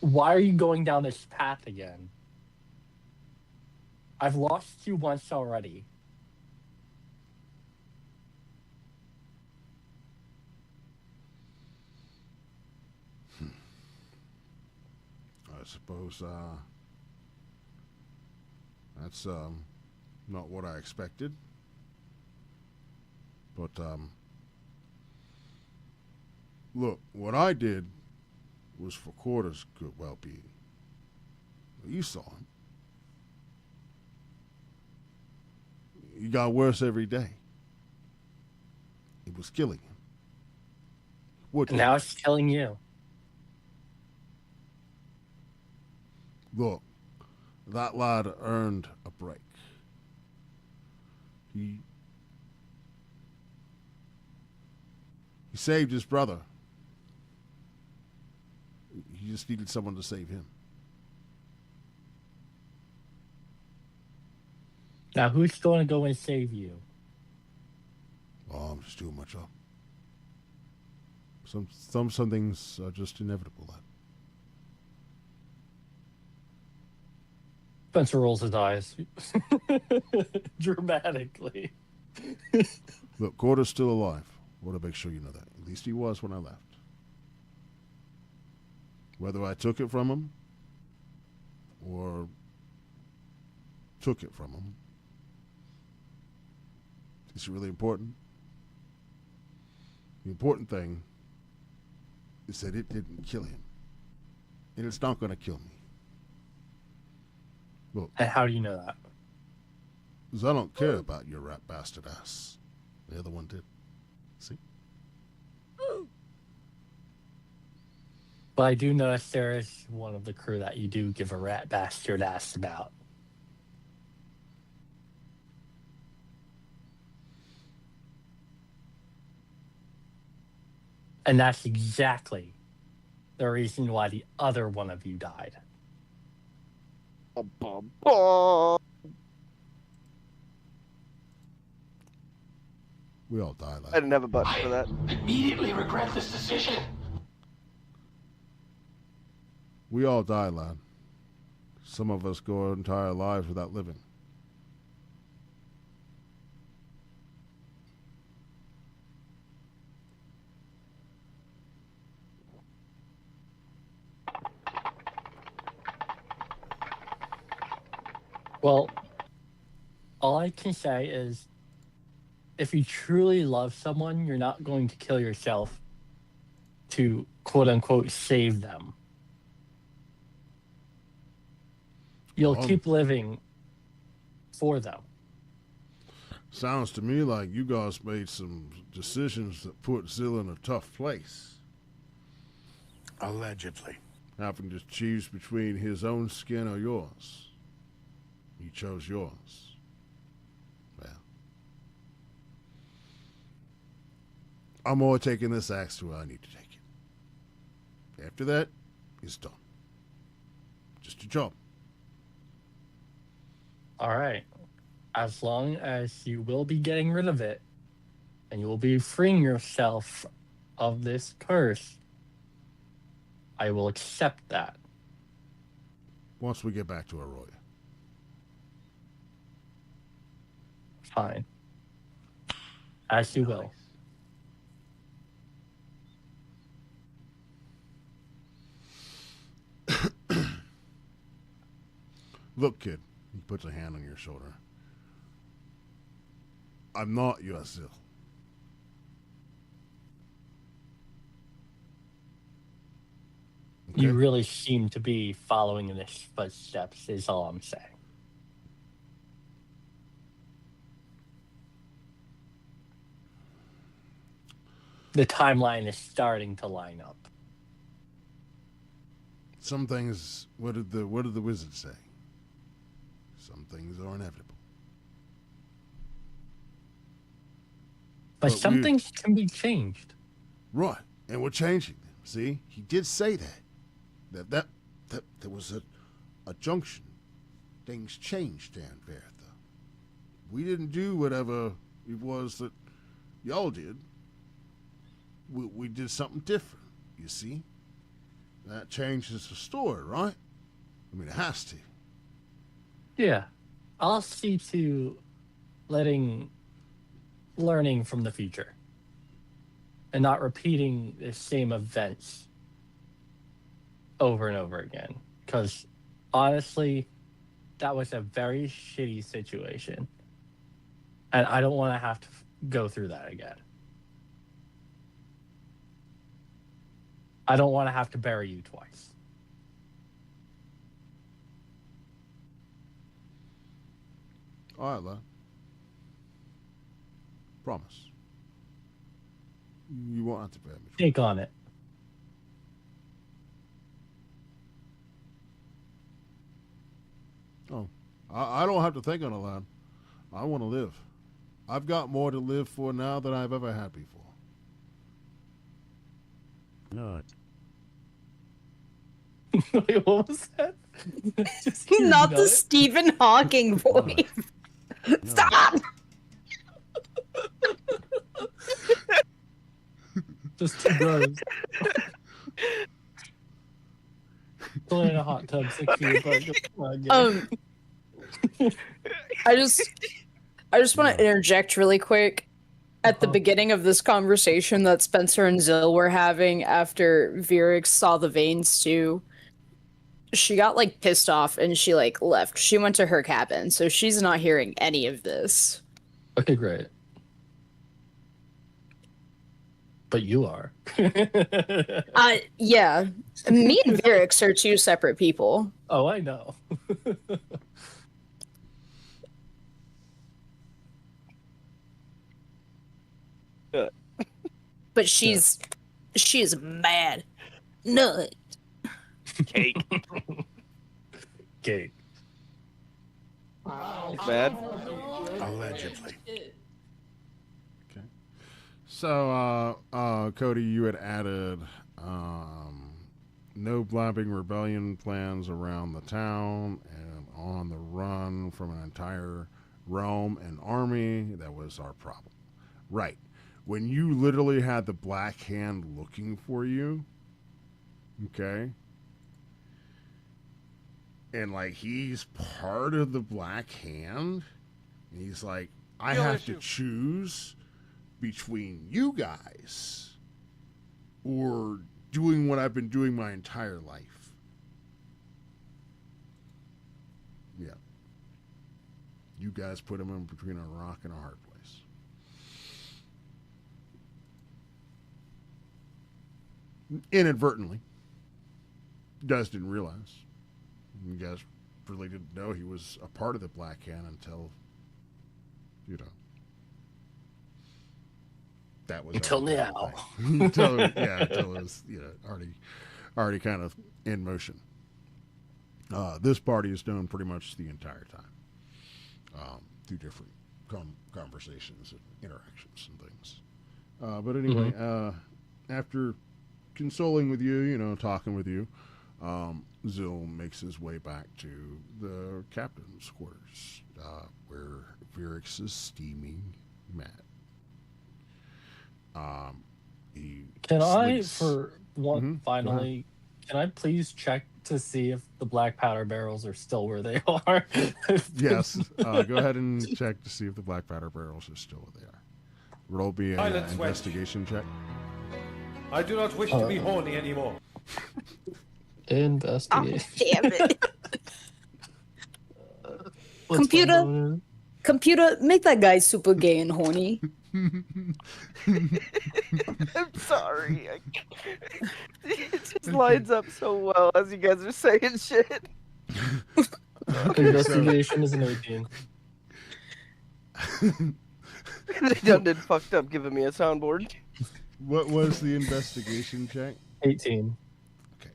Why are you going down this path again? I've lost you once already. I suppose that's not what I expected. But look, what I did was for Quarter's good well-being. You saw him. He got worse every day. It was killing him. What? Now it's killing you. Look, that lad earned a break. He saved his brother. He just needed someone to save him. Now who's going to go and save you? Oh, I'm just doing my job. Some things are just inevitable, lad. Spencer rolls his eyes dramatically. Look, Quarter's still alive. I want to make sure you know that. At least he was when I left. Whether I took it from him or took it from him, is really important. The important thing is that it didn't kill him. And it's not going to kill me. Look. And how do you know that? Because I don't care about your rat bastard ass. The other one did. See? But I do notice there is one of the crew that you do give a rat bastard ass about. And that's exactly the reason why the other one of you died. We all die, lad. I didn't have a button for that. Immediately regret this decision. We all die, lad. Some of us go our entire lives without living. Well, all I can say is if you truly love someone, you're not going to kill yourself to quote unquote save them. You'll keep living for them. Sounds to me like you guys made some decisions that put Zill in a tough place. Allegedly. Having to choose between his own skin or yours. He chose yours. Well, I'm only taking this axe to where I need to take it. After that, it's done. Just a job. All right. As long as you will be getting rid of it and you will be freeing yourself of this curse, I will accept that. Once we get back to Auroria. Fine. As you will. Look, kid. He puts a hand on your shoulder. I'm not your Zill. Okay? You really seem to be following in his footsteps, is all I'm saying. The timeline is starting to line up. Some things. What did the wizard say? Some things are inevitable. But But some things can be changed. Right, and we're changing them. See, he did say that there was a junction. Things changed down there. We didn't do whatever it was that y'all did. We did something different. You see, that changes the story, right? I mean, it has to. Yeah. I'll see to learning from the future and not repeating the same events over and over again. Because honestly, that was a very shitty situation. And I don't want to have to go through that again. I don't want to have to bury you twice. All right, lad. Promise. You won't have to bear me. Take on it. Oh, I don't have to think on it, lad. I want to live. I've got more to live for now than I've ever had before. No. Wait, what was that? Not the Stephen Hawking voice. Stop! Just two bros. Still in a hot tub, 6 feet apart. I just want to interject really quick. At the beginning of this conversation that Spencer and Zill were having after Virix saw the veins too, she got like pissed off and she like left. She went to her cabin, so she's not hearing any of this. Okay, great. But you are. Yeah. Me and Virix are two separate people. Oh, I know. But she is mad. Nut. Cake. Cake. Bad. Allegedly. Okay. So, Cody, you had added no blabbing rebellion plans around the town and on the run from an entire realm and army. That was our problem. Right. When you literally had the Black Hand looking for you, okay? And, like, he's part of the Black Hand. And he's like, I have to choose between you guys or doing what I've been doing my entire life. Yeah. You guys put him in between a rock and a hard place. Inadvertently. You guys didn't realize. You guys really didn't know he was a part of the Black Hand until, you know, that was until now. until it was, you know, already kind of in motion. This party is known pretty much the entire time, through different conversations and interactions and things. But anyway, after consoling with you, you know, talking with you, Zill makes his way back to the captain's quarters, where Virix is steaming mad. Can I, for one, finally, can I please check to see if the black powder barrels are still where they are? Yes. Go ahead and check to see if the black powder barrels are still where they are. Roll be an investigation check. I do not wish to be horny anymore. Investigation. Oh, damn it. Computer, make that guy super gay and horny. I'm sorry. It just lines up so well as you guys are saying shit. Investigation is an 18. They done did fucked up giving me a soundboard. What was the investigation check? 18. Okay.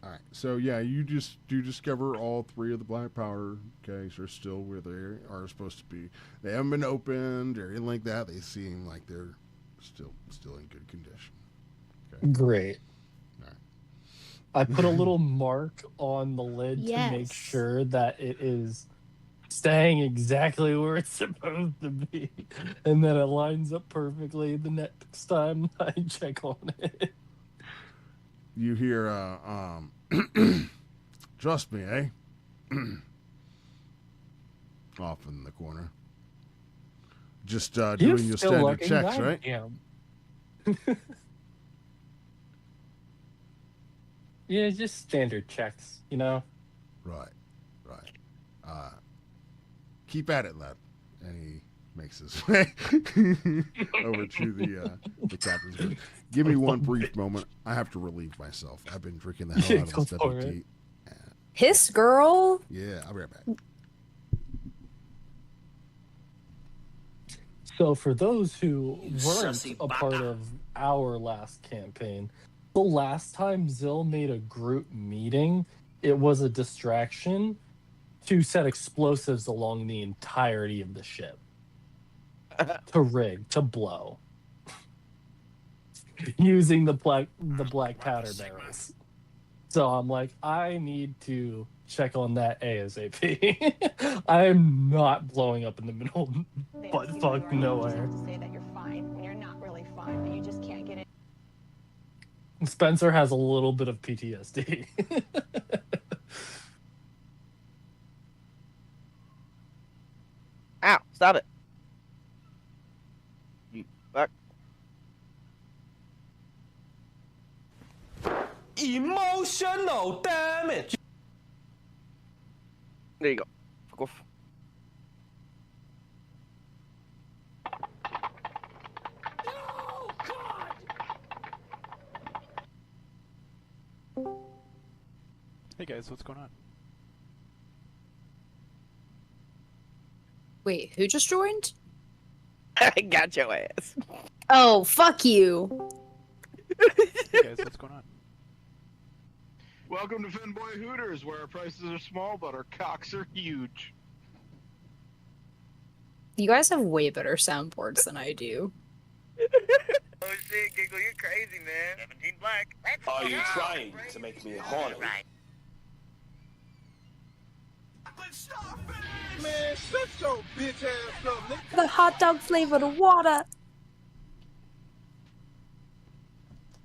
All right. So yeah, you just do discover all 3 of the black powder kegs are still where they are supposed to be. They haven't been opened or anything like that. They seem like they're still in good condition. Okay. Great. All right. I put a little mark on the lid to make Yes. sure that it is staying exactly where it's supposed to be, and that it lines up perfectly the next time I check on it. You hear, trust me, eh? Off in the corner. Just You're doing your still standard looking, checks, right? goddamn. Yeah, just standard checks, you know? Right. Keep at it, lad. And he makes his way over to the captain's room. Give me one brief moment. I have to relieve myself. I've been drinking the hell out of Go this for deputy. Hiss, girl. Yeah, I'll be right back. So for those who weren't a part of our last campaign, the last time Zill made a group meeting, it was a distraction to set explosives along the entirety of the ship. To rig, to blow. Using the black powder barrels. So I'm like, I need to check on that ASAP. I am not blowing up in the middle butt fuck nowhere. To say that you're fine when you're not really fine, but you just can't get it. Spencer has a little bit of PTSD. Ow! Stop it. You fuck. Emotional damage. There you go. Fuck off. Hey guys, what's going on? Wait, who just joined? I got your ass. Oh, fuck you. Hey guys, what's going on? Welcome to Finboy Hooters, where our prices are small but our cocks are huge. You guys have way better soundboards than I do. Oh shit, Giggle, you're crazy, man. 17 black. Are you trying to make me horny? Man, shut your bitch ass up, nigga. The hot dog flavored water.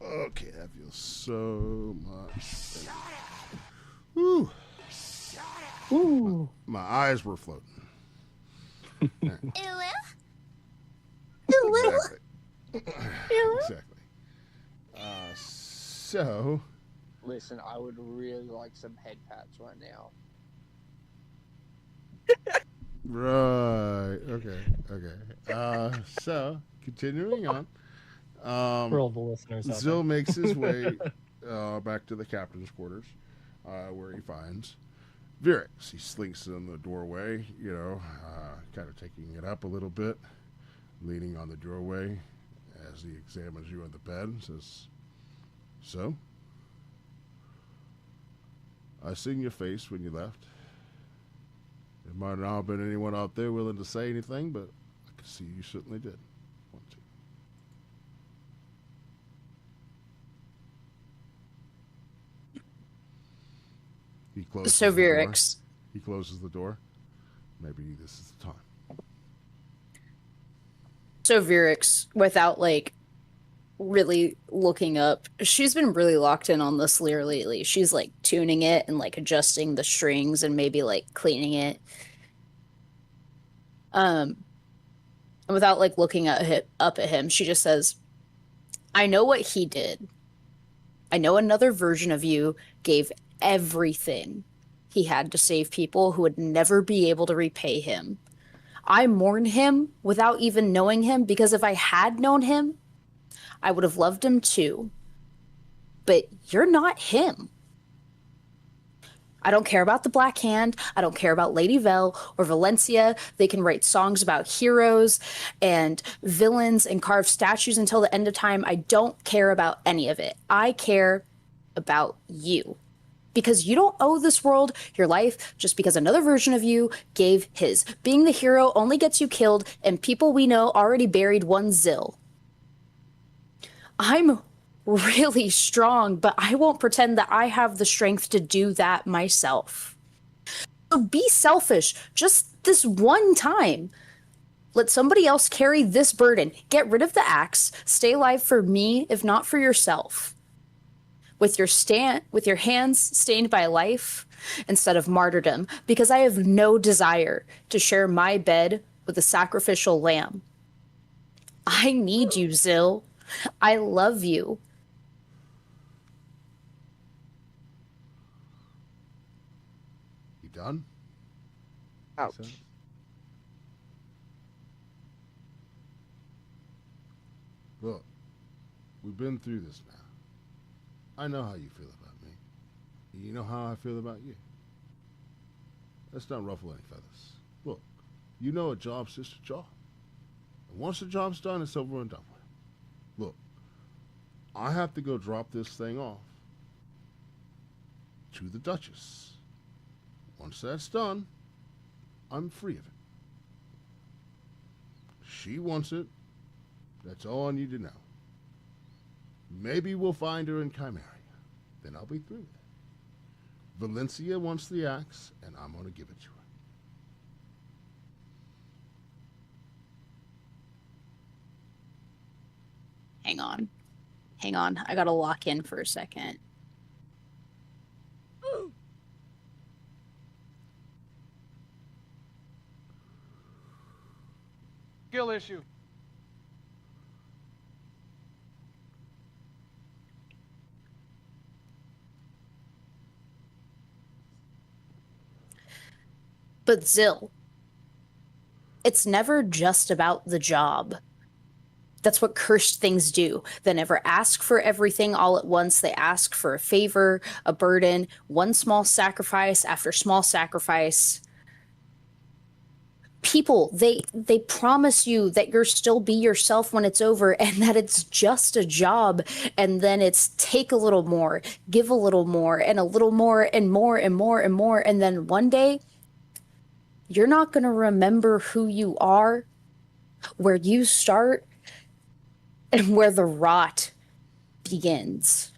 Okay, that feels so much better. Woo. Ooh. My eyes were floating. Right. Exactly. So. Listen, I would really like some head pats right now. Right. Okay. So, continuing on. For all the listeners out Zill makes his way back to the captain's quarters, where he finds Virix. He slinks in the doorway, kind of taking it up a little bit, leaning on the doorway as he examines you on the bed and says, "So? I seen your face when you left. There might not have been anyone out there willing to say anything, but I can see you certainly did want to." He closes So the door. Virix. He closes the door. Maybe this is the time. So Virix, without really looking up, she's been really locked in on this lyre lately. She's tuning it and adjusting the strings and maybe cleaning it. And without looking up at him, she just says, "I know what he did. I know another version of you gave everything he had to save people who would never be able to repay him. I mourn him without even knowing him, because if I had known him, I would have loved him too. But you're not him. I don't care about the Black Hand. I don't care about Lady Vel or Valencia. They can write songs about heroes and villains and carve statues until the end of time. I don't care about any of it. I care about you. Because you don't owe this world your life just because another version of you gave his. Being the hero only gets you killed, and people we know already buried one Zill. I'm really strong, but I won't pretend that I have the strength to do that myself. So be selfish, just this one time. Let somebody else carry this burden. Get rid of the axe. Stay alive for me, if not for yourself. With your hands stained by life instead of martyrdom, because I have no desire to share my bed with a sacrificial lamb. I need you, Zill. I love you. You done? Ouch. Look, we've been through this now. I know how you feel about me. You know how I feel about you. Let's not ruffle any feathers. Look, you know a job's just a job. And once the job's done, it's over and done with. Look, I have to go drop this thing off to the Duchess. Once that's done, I'm free of it. She wants it. That's all I need to know. Maybe we'll find her in Chimeria. Then I'll be through with it. Valencia wants the axe, and I'm going to give it to her. Hang on. Hang on. I gotta lock in for a second. Skill issue. But Zill, it's never just about the job. That's what cursed things do. They never ask for everything all at once. They ask for a favor, a burden, one small sacrifice after small sacrifice. People, they promise you that you'll still be yourself when it's over and that it's just a job. And then it's take a little more, give a little more, and a little more, and more, and more, and more. And then one day, you're not going to remember who you are, where you start, and where the rot begins.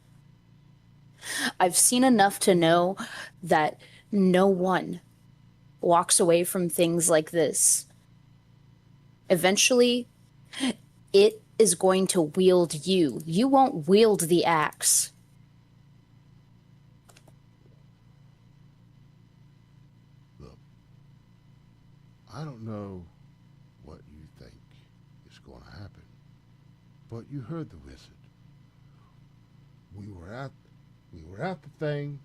I've seen enough to know that no one walks away from things like this. Eventually, it is going to wield you. You won't wield the axe. I don't know what you think is going to happen, but you heard the wizard. We were at the thing.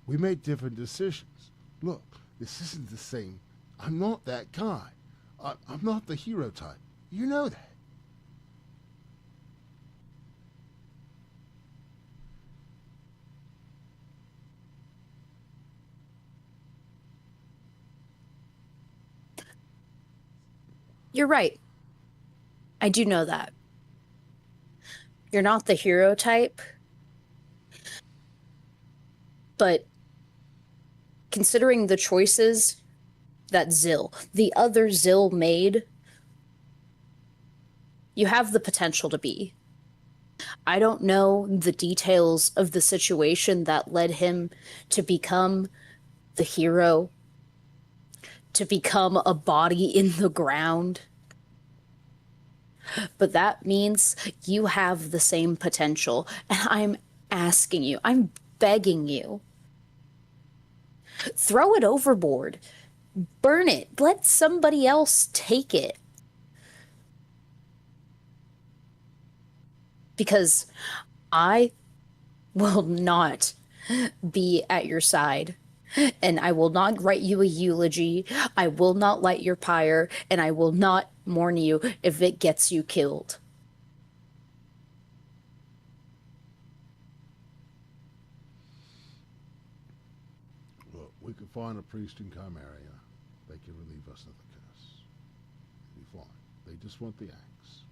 We made different decisions. Look, this isn't the same. I'm not that guy. I'm not the hero type. You know that. You're right. I do know that. You're not the hero type. But considering the choices that the other Zill made, you have the potential to be. I don't know the details of the situation that led him to become the hero, to become a body in the ground. But that means you have the same potential. And I'm asking you, I'm begging you, throw it overboard. Burn it. Let somebody else take it. Because I will not be at your side. And I will not write you a eulogy. I will not light your pyre. And I will not mourn you if it gets you killed. Look, we could find a priest in Chimeria. They can relieve us of the curse. It'll be fine. They just want the axe.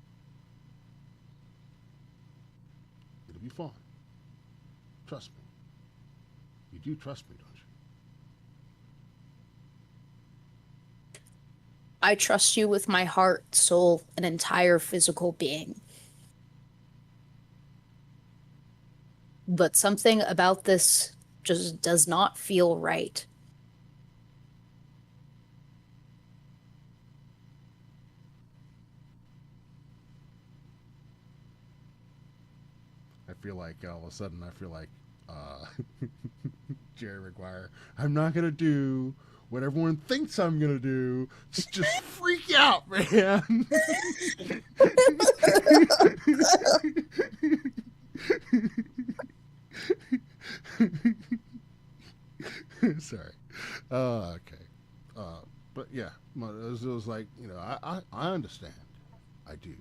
It'll be fine. Trust me. You do trust me, don't you? I trust you with my heart, soul, and entire physical being. But something about this just does not feel right. I feel like all of a sudden, Jerry Maguire. I'm not gonna do what everyone thinks I'm gonna do. Just freak out, man. Sorry. Okay. But yeah, it was like, you know, I understand. I do.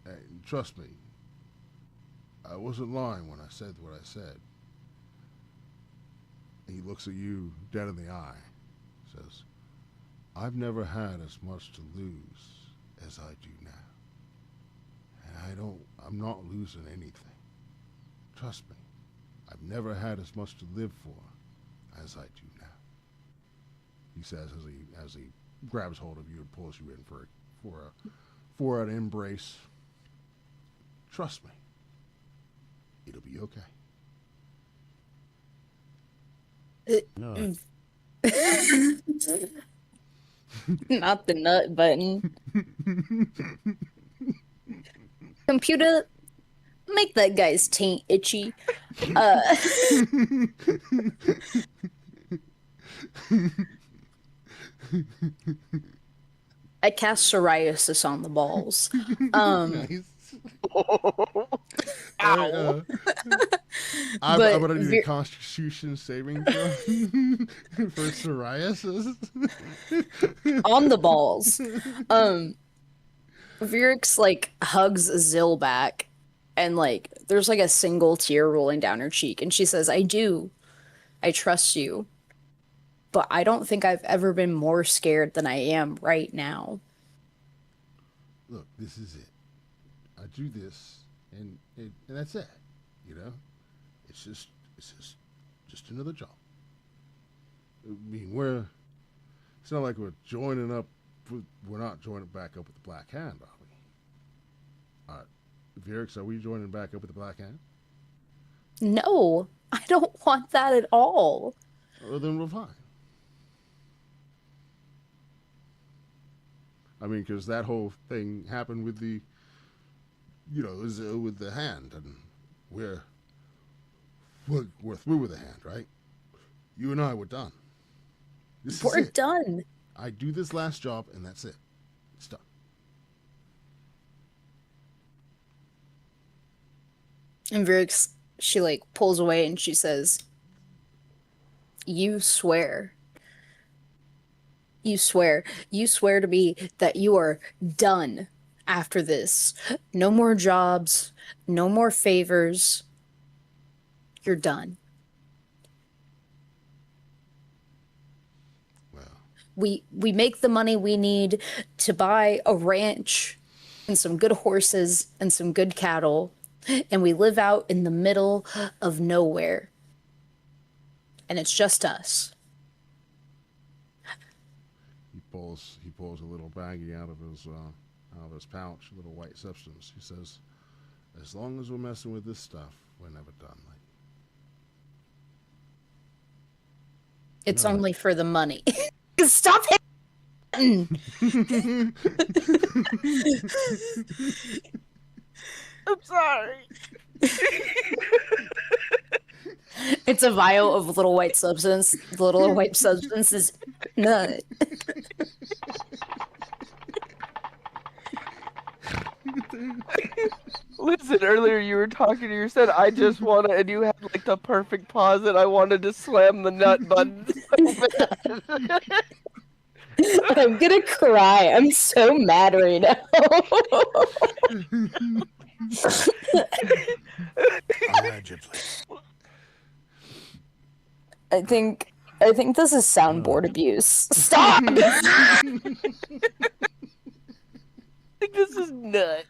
And trust me, I wasn't lying when I said what I said. He looks at you dead in the eye, says, I've never had as much to lose as I do now. And I'm not losing anything. Trust me, I've never had as much to live for as I do now. He says as he grabs hold of you and pulls you in for an embrace. Trust me, it'll be okay. No. Not the nut button. Computer, make that guy's taint itchy. I cast psoriasis on the balls. Nice. Ow. I'm gonna need a Constitution saving throw for psoriasis. On the balls. Virix like hugs Zill back, and like there's like a single tear rolling down her cheek, and she says, I trust you, but I don't think I've ever been more scared than I am right now. Look, this is it. I do this, and that's it. You know, it's just another job. I mean, it's not like we're joining up. We're not joining back up with the Black Hand, are we? All right, Virix, are we joining back up with the Black Hand? No, I don't want that at all. Well, then we're fine. I mean, because that whole thing happened with the, you know, with the hand, and we're through with the hand, right? You and I were done. We're done. I do this last job, and that's it. It's done. And Virix, she like pulls away and she says, You swear to me that you are done after this. No more jobs, no more favors. You're done. We make the money we need to buy a ranch and some good horses and some good cattle, and we live out in the middle of nowhere. And it's just us. He pulls a little baggie out of his pouch, a little white substance. He says, "As long as we're messing with this stuff, we're never done, lady." It's only for the money. Stop it! I'm sorry. It's a vial of little white substance. The little white substance is nut. Listen, earlier you were talking to your son. I just wanted, and you had like the perfect pause, and I wanted to slam the nut button so bad. I'm gonna cry. I'm so mad right now. Allegedly. I think this is soundboard abuse. Stop! I think this is nut.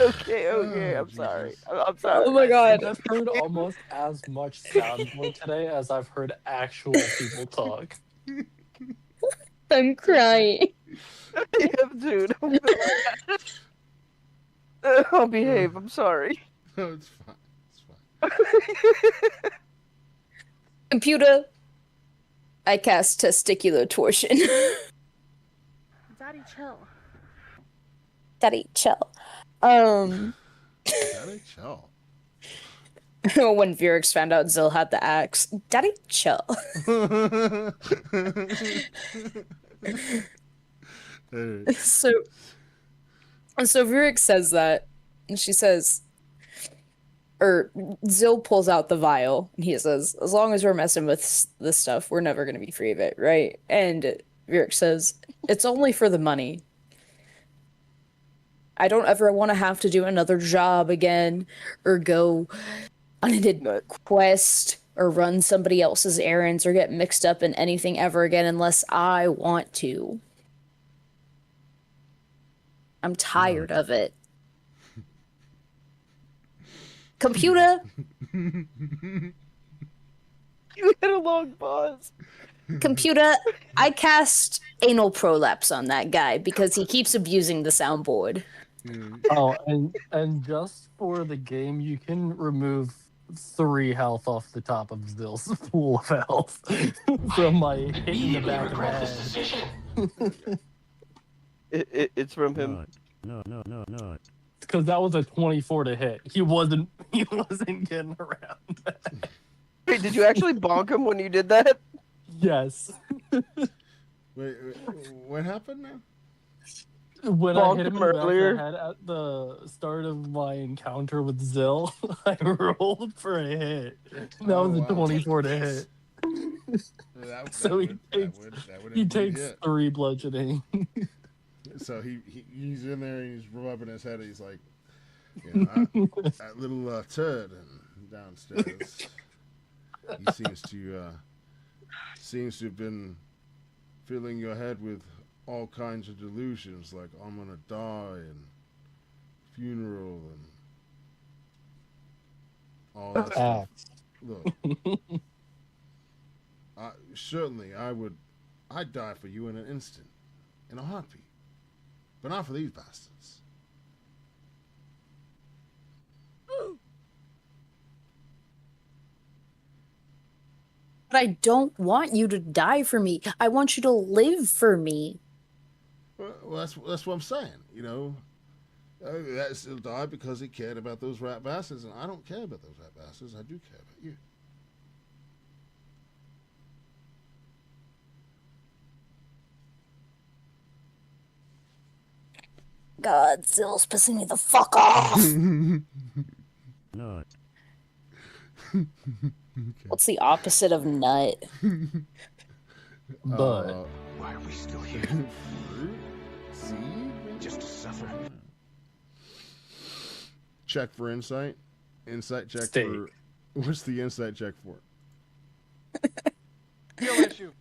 Okay. Okay. Oh, I'm sorry. Jesus. I'm sorry. Oh my god. I've heard almost as much soundboard today as I've heard actual people talk. I'm crying. Yeah, dude. I'll behave. I'm sorry. No, it's fine. It's fine. Computer, I cast testicular torsion. Daddy, chill. Daddy, chill. Daddy, chill. When Virix found out Zill had the axe, Daddy, chill. So Virix says that, and she says, or Zill pulls out the vial, and he says, as long as we're messing with this stuff, we're never going to be free of it, right? And Virix says, it's only for the money. I don't ever want to have to do another job again, or go on a quest, or run somebody else's errands, or get mixed up in anything ever again unless I want to. I'm tired of it. Computer! You had a long pause. Computer, I cast anal prolapse on that guy because he keeps abusing the soundboard. Oh, and just for the game, you can remove 3 health off the top of Zill's pool of health from my hit in the back of the head. It's from him. No. Because that was a 24 to hit. He wasn't getting around. Wait, did you actually bonk him when you did that? Yes. Wait, what happened now? When Bonked I hit him him in the back of earlier. the head at the start of my encounter with Zill, I rolled for a hit. That was a 24 to hit. So he takes 3 bludgeoning. So he's in there and he's rubbing his head. And he's like, you know, that little turd downstairs. He seems to have been filling your head with all kinds of delusions, like I'm gonna die and funeral and all that stuff. Look, certainly I'd die for you in an instant, in a heartbeat, but not for these bastards. But I don't want you to die for me. I want you to live for me. Well, that's what I'm saying. You know, he'll die because he cared about those rat bastards, and I don't care about those rat bastards. I do care about you. God, Zill's pissing me the fuck off. Nut. What's the opposite of nut? But why are we still here? See? Just to suffer. Check for insight. Insight check Steak. for. What's the insight check for? Skill issue.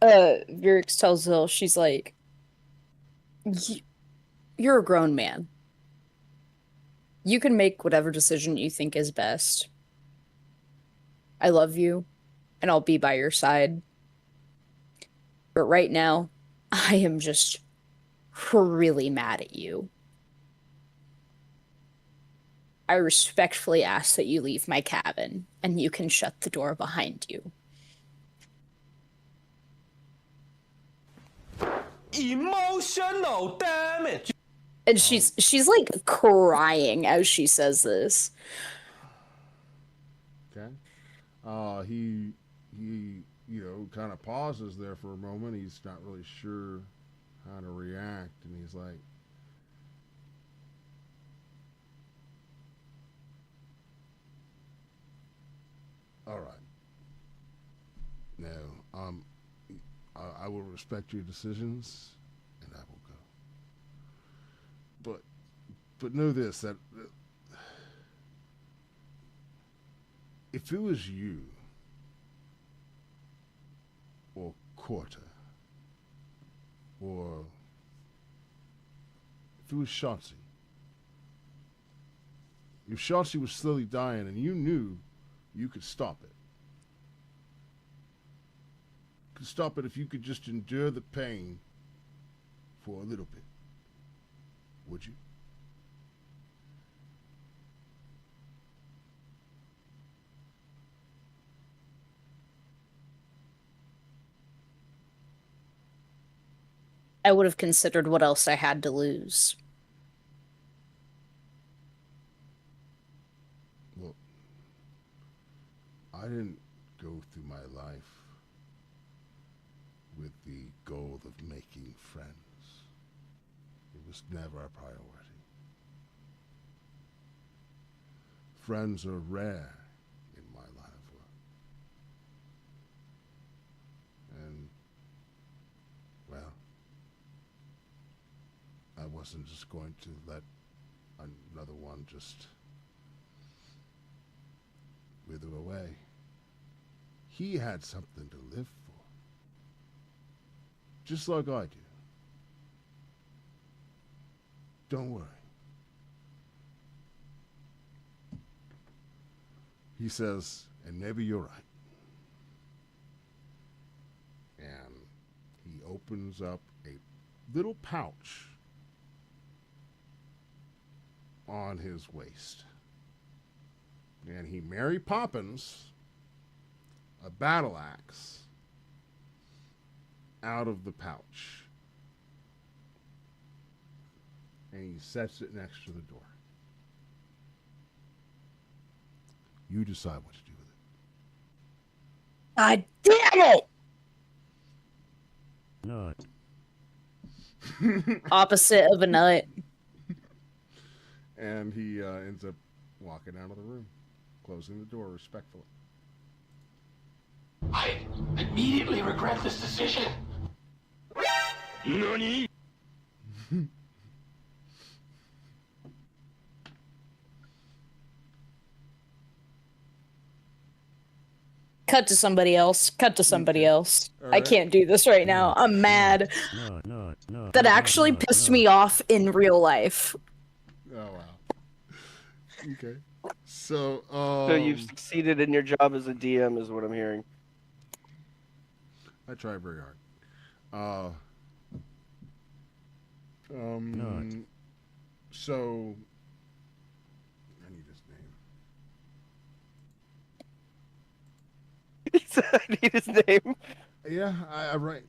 Virix tells Zill, she's like, you're a grown man. You can make whatever decision you think is best. I love you, and I'll be by your side. But right now, I am just really mad at you. I respectfully ask that you leave my cabin, and you can shut the door behind you. Emotional damage. And she's like crying as she says this. Okay. He kind of pauses there for a moment. He's not really sure how to react, and he's like, all right. No, I will respect your decisions, and I will go. But know this, that if it was you or Quarter or it was Shotzee. If Shotzee was slowly dying and you knew you could stop it. You could stop it if you could just endure the pain for a little bit. Would you? I would have considered what else I had to lose. Well, I didn't go through my life with the goal of making friends. It was never a priority. Friends are rare in my line of work. And, well, I wasn't just going to let another one just wither away. He had something to live for. Just like I do. Don't worry. He says, and maybe you're right. And he opens up a little pouch on his waist. And he Mary Poppins a battle axe out of the pouch. And he sets it next to the door. You decide what to do with it. God damn it! Nut. Opposite of a nut. And he ends up walking out of the room, closing the door respectfully. I immediately regret this decision. NANI? Cut to somebody else. Cut to somebody else. All I right. can't do this right now. I'm mad. That actually pissed me off in real life. Oh, wow. Okay. So, So you've succeeded in your job as a DM, is what I'm hearing. I try very hard. So, I need his name. He said I need his name. Yeah, I write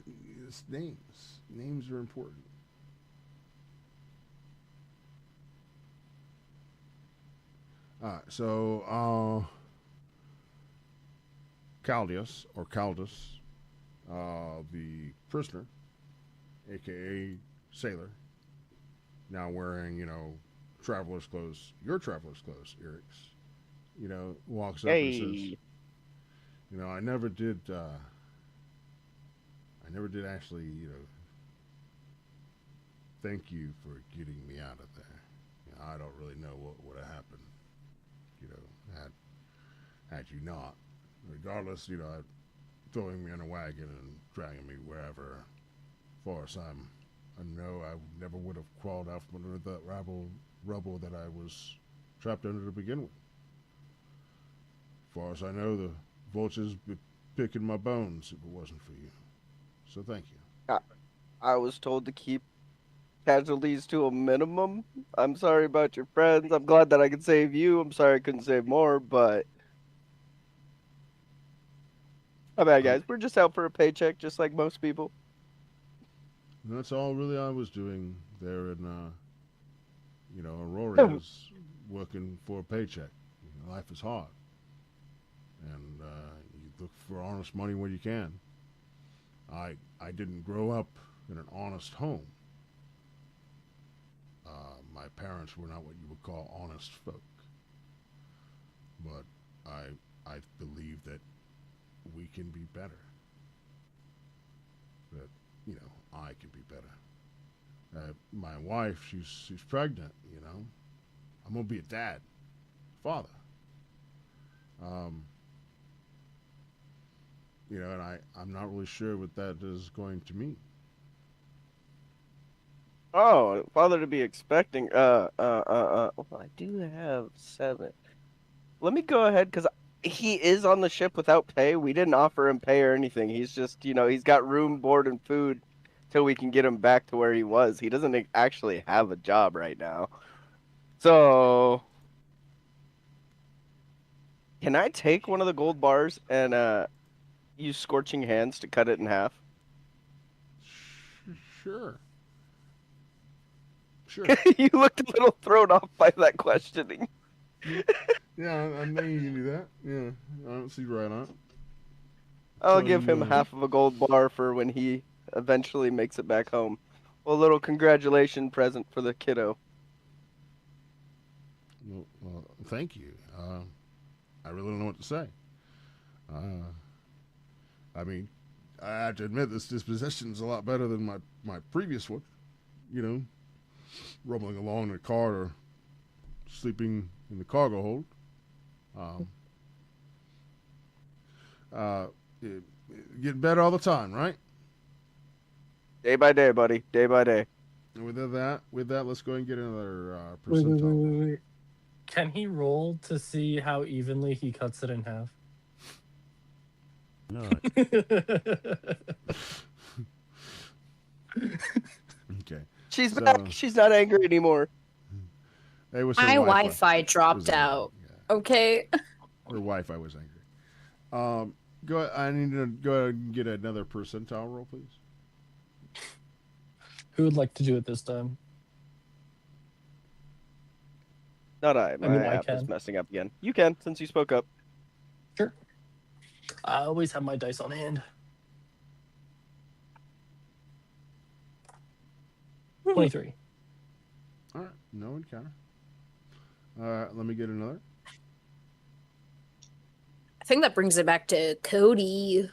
his names. Names are important. So, Caldius, or Caldus, the prisoner, aka Sailor, now wearing, traveler's clothes, your traveler's clothes, Eric's, walks up and says, I never did actually, thank you for getting me out of there. I don't really know what would have happened, had you not. Regardless, throwing me in a wagon and dragging me wherever. As far as I know, I never would have crawled out from under that rubble that I was trapped under to begin with. As far as I know, the vultures be picking my bones if it wasn't for you. So thank you. I was told to keep casualties to a minimum. I'm sorry about your friends. I'm glad that I could save you. I'm sorry I couldn't save more, but my bad, guys. We're just out for a paycheck, just like most people. And that's all really I was doing there in, Auroria, is working for a paycheck. Life is hard. And you look for honest money when you can. I didn't grow up in an honest home. My parents were not what you would call honest folk. But I believe that we can be better. That, I can be better. My wife, she's pregnant, I'm going to be a dad, father. And I'm not really sure what that is going to mean. Oh, father to be expecting. Well, I do have 7. Let me go ahead because he is on the ship without pay. We didn't offer him pay or anything. He's just, he's got room, board, and food till we can get him back to where he was. He doesn't actually have a job right now. So, can I take one of the gold bars and use scorching hands to cut it in half? Sure. Sure. You looked a little thrown off by that questioning. Yeah, I know you can do that. Yeah, I don't see right on it. I'll give him half of a gold bar for when he eventually makes it back home. A little congratulation present for the kiddo. Well, thank you. I really don't know what to say. I mean, I have to admit this dispossession is a lot better than my previous one. Rumbling along in the car or sleeping in the cargo hold. Getting better all the time, right? Day by day, buddy. Day by day. And with that, let's go and get another percentile. Wait. Can he roll to see how evenly he cuts it in half? No. Okay. She's back. She's not angry anymore. Hey, what's My Wi-Fi dropped out. Yeah. Okay. Her Wi-Fi was angry. Go ahead. I need to go ahead and get another percentile roll, please. Who would like to do it this time? Not I. My app is messing up again. You can, since you spoke up. Sure. I always have my dice on hand. 23. All right. No encounter. Let me get another. I think that brings it back to Cody.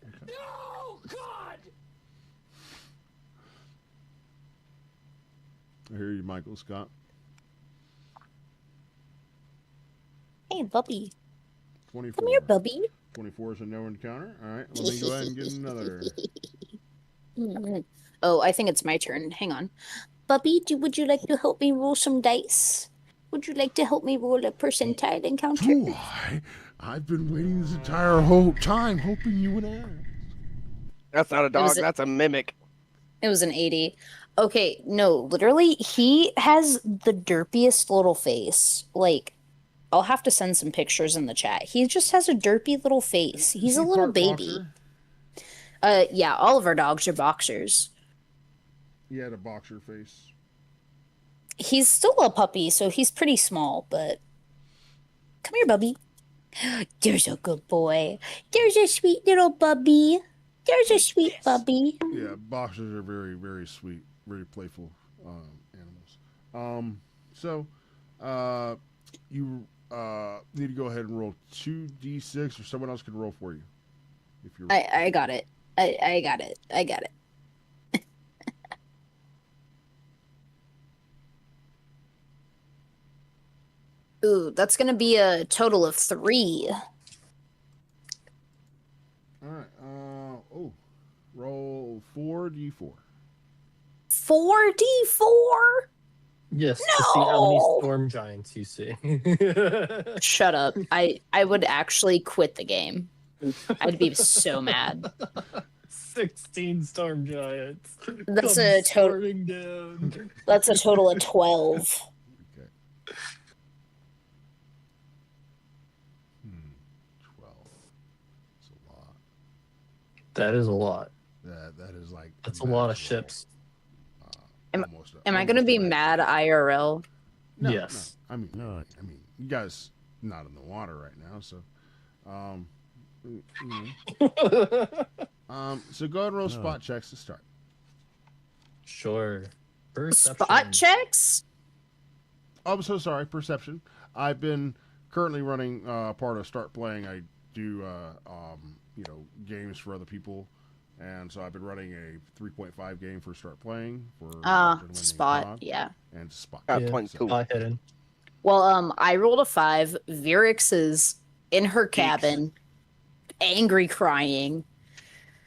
Okay. No, God! I hear you, Michael Scott. Hey, Bubby. 24. Come here, Bubby. 24 is a no encounter. All right. Let me go ahead and get another. Oh, I think it's my turn. Hang on. Bubby, would you like to help me roll some dice? Would you like to help me roll a percentile encounter? Do I? I've been waiting this entire whole time, hoping you would ask. That's not a dog. That's a mimic. It was an 80. Okay, no, literally, he has the derpiest little face. Like, I'll have to send some pictures in the chat. He just has a derpy little face. He's a little baby. Boxer? Yeah, all of our dogs are boxers. He had a boxer face. He's still a puppy, so he's pretty small, but... Come here, Bubby. There's a good boy. There's a sweet little Bubby. There's a sweet Bubby. Yeah, boxers are very, very sweet, very playful animals. You need to go ahead and roll 2d6, or someone else can roll for you. If you're... I got it. I got it. I got it. Ooh, that's going to be a total of 3. All right. Roll 4d4. 4d4? Yes, to see how many storm giants you see. Shut up. I would actually quit the game. I'd be so mad. 16 storm giants. That's a total. That's a total of 12. Okay. 12. That's a lot. That is a lot. That is like. That's a lot of ships. Am I going to be mad IRL? No, yes. No. I mean, you guys not in the water right now, so. So go ahead and roll spot checks to start. Sure. Perception. Spot checks? Oh, I'm so sorry. Perception. I've been currently running part of Start Playing. I do games for other people, and so I've been running a 3.5 game for Start Playing for spot. Yeah. And spot. Spot hidden. Well, I rolled a 5. Virix is in her cabin, angry, crying.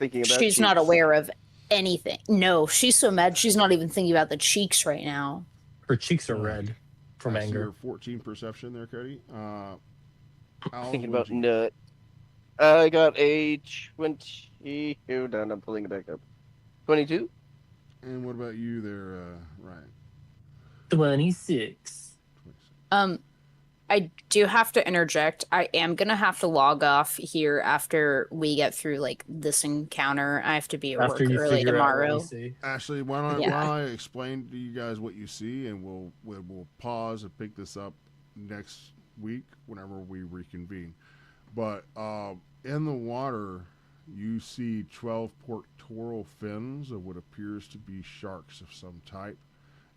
thinking about She's not cheeks. aware of anything. No, she's so mad. She's not even thinking about the cheeks right now. Her cheeks are red from I see anger. your 14 perception there, Cody. Al, Thinking what'd about you get? nut. I got a 20. Hold on, I'm pulling it back up. 22? And what about you there, Ryan? 26. 26. I do have to interject. I am gonna have to log off here after we get through like this encounter. I have to be at After work you early figure out what tomorrow. you see. Ashley, why don't Yeah. I explain to you guys what you see, and we'll pause and pick this up next week whenever we reconvene. But in the water, you see 12 pectoral fins of what appears to be sharks of some type,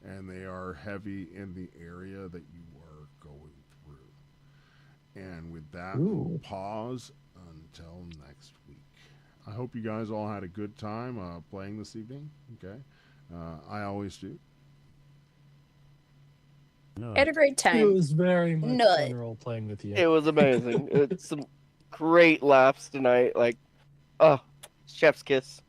and they are heavy in the area that you are going through. And with that, we'll pause until next week. I hope you guys all had a good time playing this evening. Okay, I always do. I had a great time. It was very much Nut. fun role playing with you. It was amazing. It's some great laughs tonight. Like, oh, chef's kiss.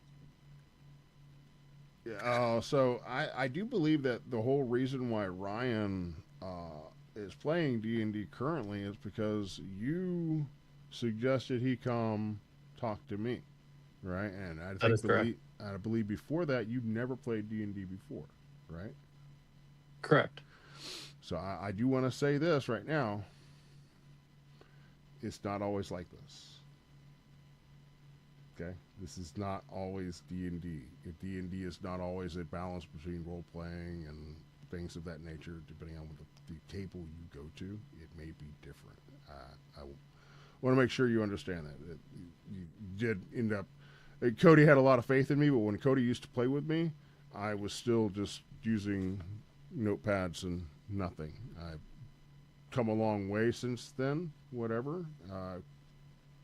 Yeah. So I do believe that the whole reason why Ryan is playing D&D currently is because you suggested he come talk to me, right? And I believe before that you've never played D&D before, right? Correct. So I do want to say this right now. It's not always like this. Okay? This is not always D&D. D&D is not always a balance between role-playing and things of that nature. Depending on the table you go to, it may be different. I want to make sure you understand that you did end up... Cody had a lot of faith in me, but when Cody used to play with me, I was still just using notepads and nothing. I've come a long way since then, whatever.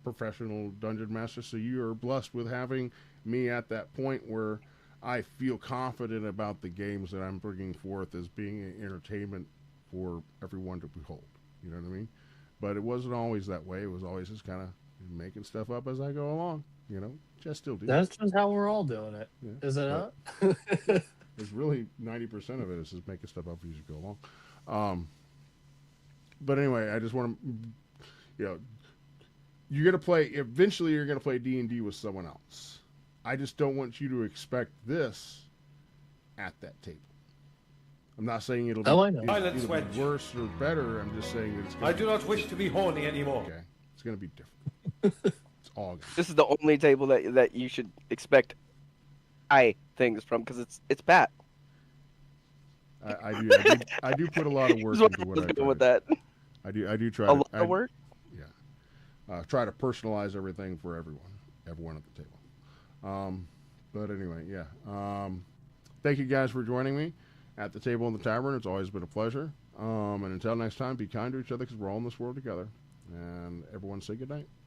Professional dungeon master, so you are blessed with having me at that point where I feel confident about the games that I'm bringing forth as being an entertainment for everyone to behold. You know what I mean? But it wasn't always that way. It was always just kind of making stuff up as I go along. You know, just still do. That's just how we're all doing it, Yeah. is it not? It's really 90% of it is just making stuff up as you go along. But anyway, I just want to, you're going to play, eventually you're going to play D&D with someone else. I just don't want you to expect this at that table. I'm not saying it'll be, it'll be worse or better. I'm just saying that it's going to do not wish to be horny anymore. Okay. It's going to be different. It's all good. This is the only table that you should expect things from, because it's Pat. I do put a lot of work into what I do. With that. I do try a lot of work. Yeah, try to personalize everything for everyone at the table. But anyway, yeah. Thank you guys for joining me at the table in the tavern. It's always been a pleasure. And until next time, be kind to each other because we're all in this world together. And everyone say good night.